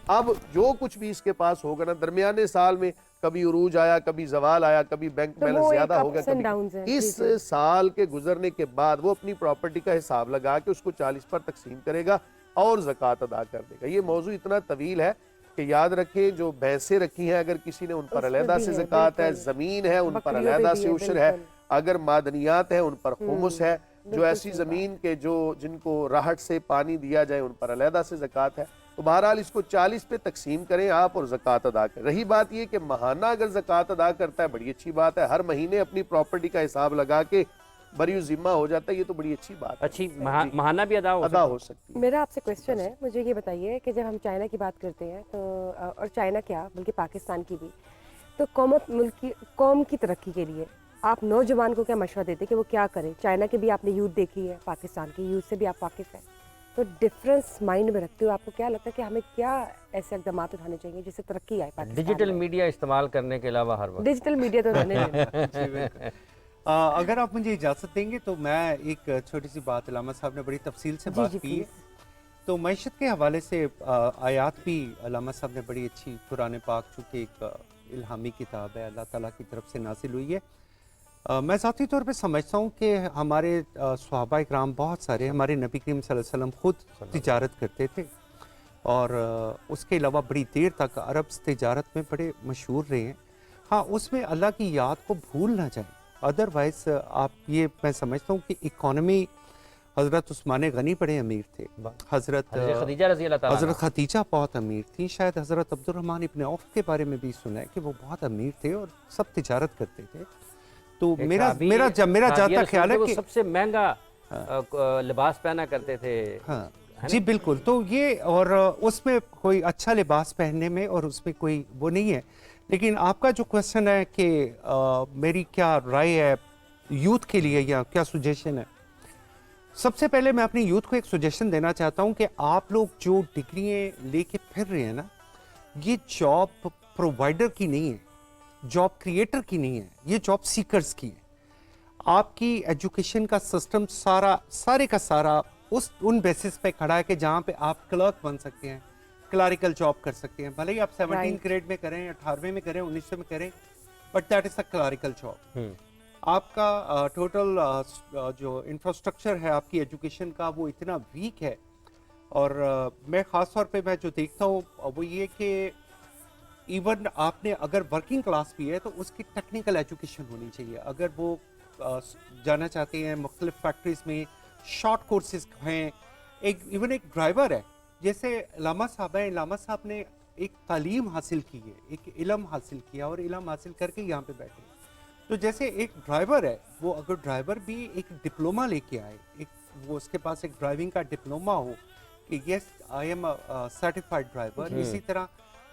اب جو کچھ بھی اس کے پاس ہوگا نا, درمیانے سال میں کبھی عروج آیا, کبھی زوال آیا, کبھی بینک بیلنس زیادہ ہوگا, کبھی اس سال کے گزرنے کے بعد وہ اپنی پراپرٹی کا حساب لگا کے اس کو 40 پر تقسیم کرے گا اور زکوٰۃ ادا کر دے گا. یہ موضوع اتنا طویل ہے کہ یاد رکھیں, جو بھینسیں رکھی ہیں اگر کسی نے, ان پر علیحدہ سے زکوٰۃ ہے, زمین ہے ان پر علیحدہ سے عشر ہے, اگر معدنیات ہیں ان پر خمس ہے, جو ایسی زمین کے جن کو راہٹ سے پانی دیا جائے ان پر علیحدہ سے زکوٰۃ ہے. تو بہرحال اس کو 40 پہ تقسیم کریں آپ اور زکوٰۃ ادا کریں. رہی بات یہ کہ ماہانہ اگر زکوٰۃ ادا کرتا ہے بڑی اچھی بات ہے, ہر مہینے اپنی پراپرٹی کا حساب لگا کے بری ذمہ ہو جاتا ہے, یہ تو بڑی اچھی بات ہے. اچھی ماہانہ بھی ادا ہو سکتی ہے. میرا آپ سے کویسچن ہے, مجھے یہ بتائیے کہ جب ہم چائنا کی بات کرتے ہیں تو, اور چائنا کیا بلکہ پاکستان کی بھی, تو قوم کی ترقی کے لیے آپ نوجوان کو کیا مشورہ دیتے کہ وہ کیا کرے؟ چائنا کی بھی آپ نے یوتھ دیکھی ہے, پاکستان کی یوتھ سے بھی آپ واقف ہیں, تو ڈفرنس مائنڈ میں رکھتے ہو آپ کو کیا لگتا ہے کہ ہمیں کیا ایسے اقدامات اٹھانے چاہیے جس سے ترقی آئے پاکستان؟ ڈیجیٹل میڈیا استعمال کرنے کے علاوہ ہر وقت ڈیجیٹل میڈیا تو رہنے دینا. اگر آپ مجھے اجازت دیں گے تو میں ایک چھوٹی سی بات, علامہ صاحب نے بڑی تفصیل سے بات کی ہے, تو معیشت کے حوالے سے آیات بھی علامہ صاحب نے بڑی اچھی, قرآن پاک چونکہ ایک الہامی کتاب ہے, اللہ تعالیٰ کی طرف سے نازل ہوئی ہے. میں ذاتی طور پہ سمجھتا ہوں کہ ہمارے صحابہ اکرام بہت سارے, ہمارے نبی کریم صلی اللہ علیہ وسلم خود تجارت کرتے تھے, اور اس کے علاوہ بڑی دیر تک عرب تجارت میں بڑے مشہور رہے ہیں. ہاں, اس میں اللہ کی یاد کو بھول نہ جائیں, ادروائز آپ یہ میں سمجھتا ہوں کہ اکانومی, حضرت عثمان غنی بڑے امیر تھے, حضرت خدیجہ بہت امیر تھی, شاید حضرت عبد الرحمن ابن عوف کے بارے میں بھی سنا ہے کہ وہ بہت امیر تھے اور سب تجارت کرتے تھے. تو میرا جاتا خیال ہے کہ سب سے مہنگا لباس پہنا کرتے تھے. ہاں جی بالکل, تو یہ, اور اس میں کوئی اچھا لباس پہننے میں اور اس میں کوئی وہ نہیں ہے. لیکن آپ کا جو کویسچن ہے کہ میری کیا رائے ہے یوتھ کے لیے یا کیا سجیشن ہے, سب سے پہلے میں اپنی یوتھ کو ایک سجیشن دینا چاہتا ہوں کہ آپ لوگ جو ڈگریاں لے کے پھر رہے ہیں نا, یہ جاب پرووائڈر کی نہیں ہے, جاب کریٹر کی نہیں ہے, یہ جاب سیکرز کی ہے. آپ کی ایجوکیشن کا سسٹم سارے کا سارا ان بیسس پہ کھڑا ہے کہ جہاں پہ آپ کلرک بن سکتے ہیں, کلریکل جاب کر سکتے ہیں, بھلے ہی آپ 17 گریڈ میں کریں, 18ویں میں کریں, 19ویں میں کریں, but that is a clerical job. آپ کا ٹوٹل جو انفراسٹرکچر ہے آپ کی ایجوکیشن کا وہ اتنا ویک ہے, اور میں خاص طور پہ میں جو دیکھتا ہوں وہ یہ کہ ایون آپ نے اگر ورکنگ کلاس بھی ہے تو اس کی ٹیکنیکل ایجوکیشن ہونی چاہیے. اگر وہ جانا چاہتے ہیں مختلف فیکٹریز میں, شارٹ کورسز ہیں, ایون ایک ڈرائیور ہے, جیسے علامہ صاحب ہیں, علامہ صاحب نے ایک تعلیم حاصل کی ہے, ایک علم حاصل کیا اور علم حاصل کر کے یہاں پہ بیٹھے. تو جیسے ایک ڈرائیور ہے, وہ اگر ڈرائیور بھی ایک ڈپلومہ لے کے آئے, وہ اس کے پاس ایک ڈرائیونگ کا ڈپلومہ ہو کہ یس آئی ایم سرٹیفائڈ ڈرائیور, اسی طرح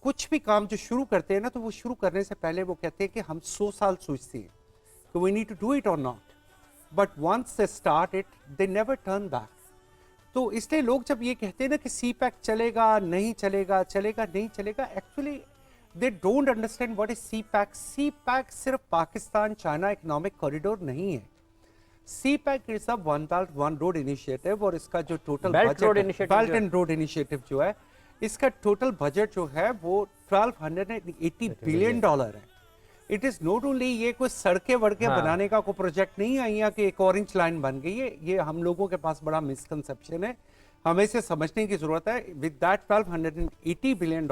کچھ بھی کام جو شروع کرتے ہیں نا تو وہ شروع کرنے سے پہلے وہ کہتے ہیں کہ ہم 100 سال سوچتے ہیں کہ we need to do it or not, but once they start it they never turn back. تو اس لیے لوگ جب یہ کہتے ہیں نا کہ سی پیک چلے گا نہیں چلے گا نہیں چلے گا, actually they don't understand what is CPEC. CPEC صرف پاکستان چائنا اکنامک کوریڈور نہیں ہے. CPEC is a one belt one road initiative, اور اس کا جو total belt and road initiative جو ہے اس کا ٹوٹل بجٹ جو ہے وہ $1280 بلین ہے. اٹ از ناٹ اونلی یہ کوئی سڑکیں وڑکیں بنانے کا کوئی پروجیکٹ نہیں آئی ہے کہ ایک اورنج لائن بن گئی ہے. یہ ہم لوگوں کے پاس بڑا مسکنسپشن ہے, ہمیں اسے سمجھنے کی ضرورت ہے. ود دیٹ $1280 بلین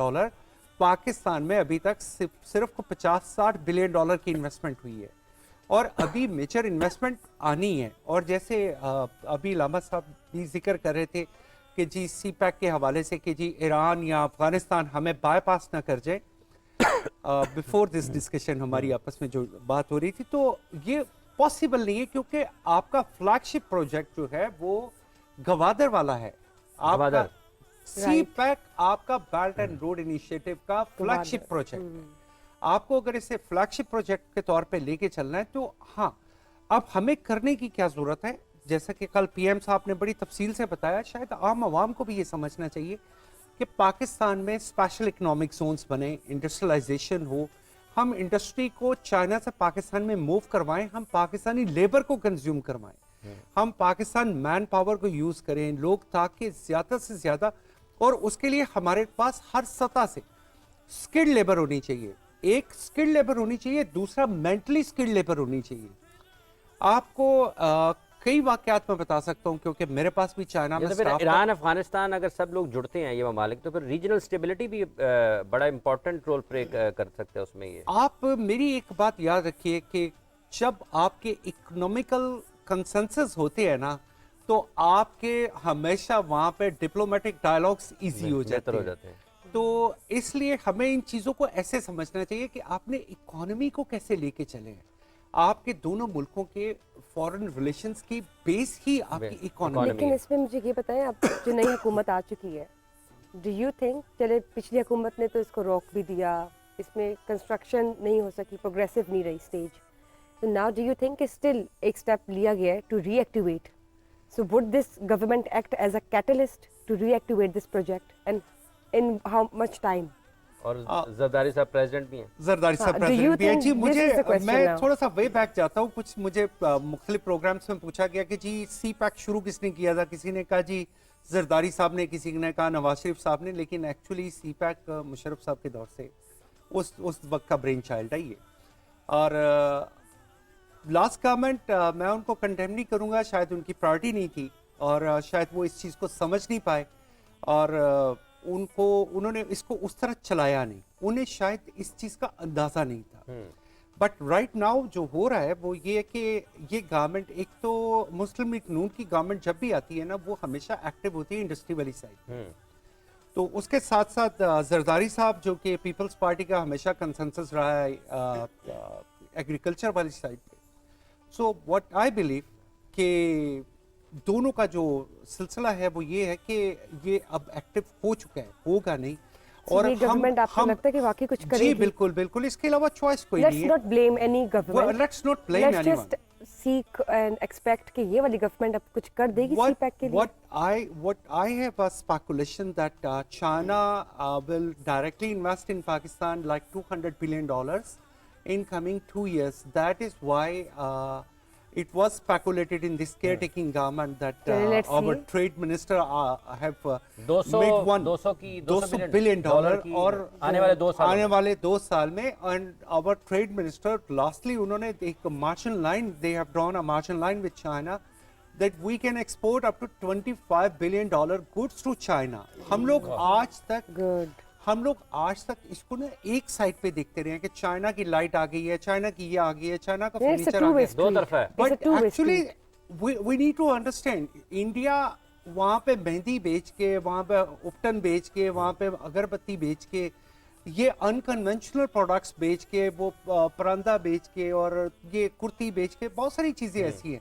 پاکستان میں ابھی تک صرف 50-60 بلین ڈالر کی انویسٹمنٹ ہوئی ہے, اور ابھی میجر انویسٹمنٹ آنی ہے. اور جیسے ابھی علامہ صاحب بھی ذکر کر رہے تھے کہ جی سی پیک کے حوالے سے کہ جی ایران یا افغانستان ہمیں بائی پاس نہ کر جائے, بیفور دس ڈسکشن ہماری آپس میں جو بات ہو رہی تھی, تو یہ پاسبل نہیں ہے کیونکہ آپ کا فلیگ شپ پروجیکٹ جو ہے وہ گوادر والا ہے. آپ کا سی پیک آپ کا بیلٹ اینڈ روڈ انیشیٹو کا فلیگ شپ پروجیکٹ ہے. آپ کو اگر اسے فلیگ شپ پروجیکٹ کے طور پہ لے کے چلنا ہے تو ہاں, اب ہمیں کرنے کی کیا ضرورت ہے, جیسا کہ کل پی ایم صاحب نے بڑی تفصیل سے بتایا, شاید عام عوام کو بھی یہ سمجھنا چاہیے کہ پاکستان میں اسپیشل اکنامک زونز بنے, انڈسٹریلائزیشن ہو, ہم انڈسٹری کو چائنا سے پاکستان میں موو کروائیں, ہم پاکستانی لیبر کو کنزیوم کروائیں, ہم پاکستان مین پاور کو یوز کریں لوگ, تاکہ زیادہ سے زیادہ, اور اس کے لیے ہمارے پاس ہر سطح سے اسکلڈ لیبر ہونی چاہیے. ایک اسکلڈ لیبر ہونی چاہیے, دوسرا مینٹلی اسکلڈ لیبر ہونی چاہیے. آپ کو کئی واقعات میں بتا سکتا ہوں کیونکہ میرے پاس بھی چائنا میں ایران افغانستان اگر سب لوگ جڑتے ہیں یہ ممالک تو پھر ریجنل اسٹیبلٹی بھی بڑا امپورٹنٹ رول پلے کر سکتے ہیں اس میں. یہ آپ میری ایک بات یاد رکھیے کہ جب آپ کے اکنامیکل کنسنسس ہوتے ہیں نا تو آپ کے ہمیشہ وہاں پہ ڈپلومیٹک ڈائلاگس ایزی ہو جاتے ہیں. تو اس لیے ہمیں ان چیزوں کو ایسے سمجھنا چاہیے کہ آپ نے اکانومی کو کیسے لے کے چلے ہیں. آپ کے دونوں ملکوں کے فورن ریلیشنز کی بیس ہی آپ کی اکانومی. لیکن اس میں مجھے یہ بتائیں, اب جو نئی حکومت آ چکی ہے, ڈو یو تھنک, چلے پچھلی حکومت نے تو اس کو روک بھی دیا, اس میں کنسٹرکشن نہیں ہو سکی, پروگریسو نہیں رہی اسٹیج, تو ناؤ ڈو یو تھنک کہ اسٹل ایک اسٹیپ لیا گیا ہے to reactivate, so would this government act as a catalyst to reactivate this project and in how much time? اور زرداری صاحب پریزیڈنٹ بھی ہیں. زرداری صاحب پریزیڈنٹ بھی ہیں. جی مجھے, میں تھوڑا سا وے بیک جاتا ہوں. کچھ مجھے مختلف پروگرامز میں پوچھا گیا کہ جی سی پیک شروع کس نے کیا تھا, کسی نے کہا جی زرداری صاحب نے, کسی نے کہا نواز شریف صاحب نے, لیکن ایکچولی سی پیک مشرف صاحب کے دور سے اس وقت کا برین چائلڈ ہے یہ. اور لاسٹ گورنمنٹ میں ان کو کنڈیم نہیں کروں گا, شاید ان کی پرائرٹی نہیں تھی اور شاید وہ اس چیز کو سمجھ نہیں پائے, اور انہوں نے اس کو اس طرح چلایا نہیں, انہیں شاید اس چیز کا اندازہ نہیں تھا. بٹ رائٹ ناؤ جو ہو رہا ہے وہ یہ ہے کہ یہ گورنمنٹ, ایک تو مسلم لیگ نون کی گورنمنٹ جب بھی آتی ہے نا وہ ہمیشہ ایکٹیو ہوتی ہے انڈسٹری والی سائڈ, تو اس کے ساتھ ساتھ زرداری صاحب جو کہ پیپلز پارٹی کا ہمیشہ کنسنسس رہا ہے ایگریکلچر والی سائڈ پہ. سو واٹ آئی بلیو کہ دونوں کا جو سلسلہ ہے وہ یہ ہے کہ یہ اب ایکٹیو ہو چکا ہے, ہوگا نہیں. اور گورنمنٹ آپ کو لگتا ہے کہ واقعی کچھ کرے گی؟ جی بالکل بالکل, اس کے علاوہ چوائس کوئی نہیں ہے. Let's not blame any government, let's not blame any one, let's just seek and expect کہ یہ والی گورنمنٹ اب کچھ کر دے گی سی پیک کے لیے. what I have a speculation that China will directly invest in Pakistan like $200 billion in coming 2 years. That is why it was speculated in this caretaking government that our trade minister have made $200 billion اور آنے والے 2 سال میں, and our trade minister lastly انہوں نے ایک margin line, they have drawn a margin line with China that we can export up to $25 billion goods to China. ہم لوگ آج تک اس کو نا ایک سائڈ پہ دیکھتے رہے ہیں کہ چائنا کی لائٹ آ گئی ہے, چائنا کی یہ آ گئی ہے, چائنا کا فرنیچر آ گیا, دو طرف ہے. But actually we need to understand India وہاں پہ مہندی بیچ کے, وہاں پہ اپٹن بیچ کے, وہاں پہ اگربتی بیچ کے, یہ انکنونشنل پروڈکٹس بیچ کے, وہ پرندہ بیچ کے, اور یہ کرتی بیچ کے, بہت ساری چیزیں ایسی ہیں.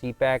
CPEC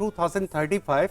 2035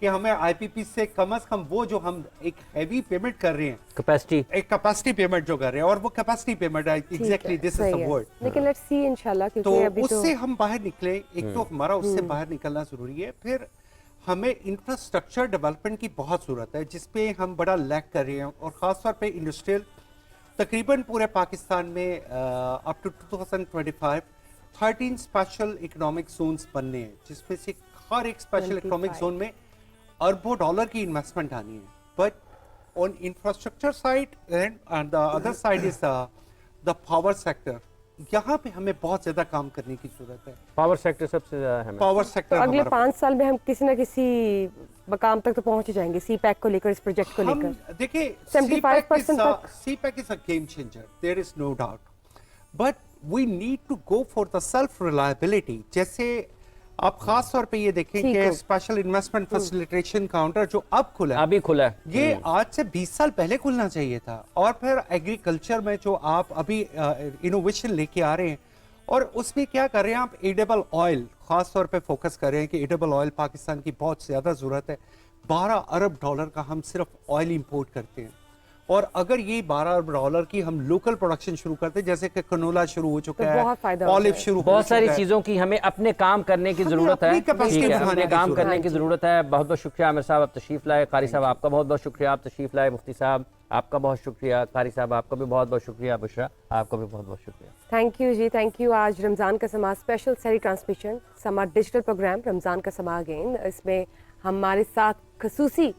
کہ ہمیں IPP سے کم از کم وہ جو ہم ایک ہیوی پیمنٹ کر رہے ہیں کیپیسٹی، ایک کیپیسٹی پیمنٹ جو کر رہے ہیں، اور وہ کیپیسٹی پیمنٹ ہے exactly this is the word. لیکن لیٹس سی انشاءاللہ، تو کیونکہ ابھی اس تو سے ہم باہر نکلیں. ایک تو ہمارا اس سے باہر نکلنا ضروری ہے. پھر ہمیں انفراسٹرکچر ڈیولپمنٹ کی بہت ضرورت ہے جس پہ ہم بڑا لیک کر رہے ہیں، اور خاص طور پہ انڈسٹریل. تقریباً پورے پاکستان میں up to 2025 13 special economic zones بننے ہیں، جس میں سے ہر ایک اسپیشل اکنامک زون میں اربوں ڈالر کی انویسٹمنٹ آنی ہے. But on infrastructure side and the other side is the power sector. یہاں پہ ہمیں بہت زیادہ کام کرنے کی ضرورت ہے. پاور سیکٹر سب سے زیادہ اہم ہے. پاور سیکٹر اگلے 5 سال میں ہم کسی نہ کسی مقام تک تو پہنچ جائیں گے سی پیک کو لے کر، اس پروجیکٹ کو لے کر. دیکھیں 75% تک CPEC is a game changer, there is no doubt. But we need to go for the self reliability. جیسے آپ خاص طور پہ یہ دیکھیں کہ اسپیشل انویسٹمنٹ فیسیلیٹیشن کاؤنٹر جو اب کھلا ہے، ابھی کھلا ہے، یہ آج سے 20 سال پہلے کھلنا چاہیے تھا. اور پھر ایگریکلچر میں جو آپ ابھی انوویشن لے کے آ رہے ہیں، اور اس میں کیا کر رہے ہیں آپ، ایڈیبل آئل خاص طور پہ فوکس کر رہے ہیں کہ ایڈیبل آئل پاکستان کی بہت زیادہ ضرورت ہے. 12 ارب ڈالر کا ہم صرف آئل امپورٹ کرتے ہیں، اور اگر یہ 12 ارب ڈالر کی ہم لوکل پروڈکشن شروع کرتے ہیں، جیسے کہ کنولا شروع ہو چکا ہے، آلیو شروع ہو چکا ہے، بہت ساری چیزوں کی ہمیں اپنے کام کرنے کی ضرورت ہے. اپنے کام کرنے کی ضرورت ہے. بہت بہت شکریہ عامر صاحب، آپ تشریف لائے. قاری صاحب آپ کا بہت بہت شکریہ، آپ تشریف لائے. مفتی صاحب آپ کا بہت شکریہ. قاری صاحب آپ کا بھی بہت بہت شکریہ. بشرا آپ کا بھی بہت بہت شکریہ. تھینک یو جی، تھینک یو. آج رمضان کا سما اسپیشل سحری transmission Samaa digital program Ramzan کا سما اگین. اس میں ہمارے ساتھ خصوصی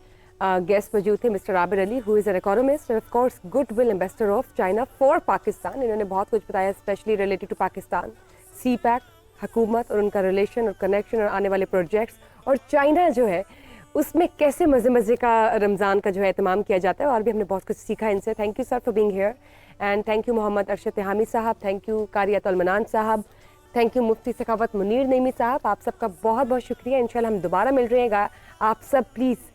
گیسٹ موجود تھے mister Abir Ali, who is an economist and of course goodwill ambassador of China for Pakistan. انہوں نے بہت کچھ بتایا specially related to Pakistan, CPEC, حکومت اور ان کا ریلیشن اور کنیکشن اور آنے والے پروجیکٹس، اور چائنا جو ہے اس میں کیسے مزے کا رمضان کا جو ہے اہتمام کیا جاتا ہے. اور بھی ہم نے بہت کچھ سیکھا ان سے. Thank you sir for being here, and thank you Muhammad Arshad Tahami sahib, thank you قاری عطا المنان صاحب، تھینک یو مفتی سخاوت منیر نعیمی صاحب. آپ سب کا بہت بہت شکریہ. انشاءاللہ ہم دوبارہ مل رہے ہیں. آپ سب پلیز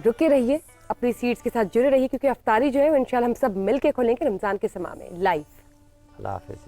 رکے رہیے، اپنی سیٹس کے ساتھ جڑے رہیے، کیونکہ افطاری جو ہے وہ انشاءاللہ ہم سب مل کے کھولیں گے رمضان کے سما میں لائیو. اللہ حافظ.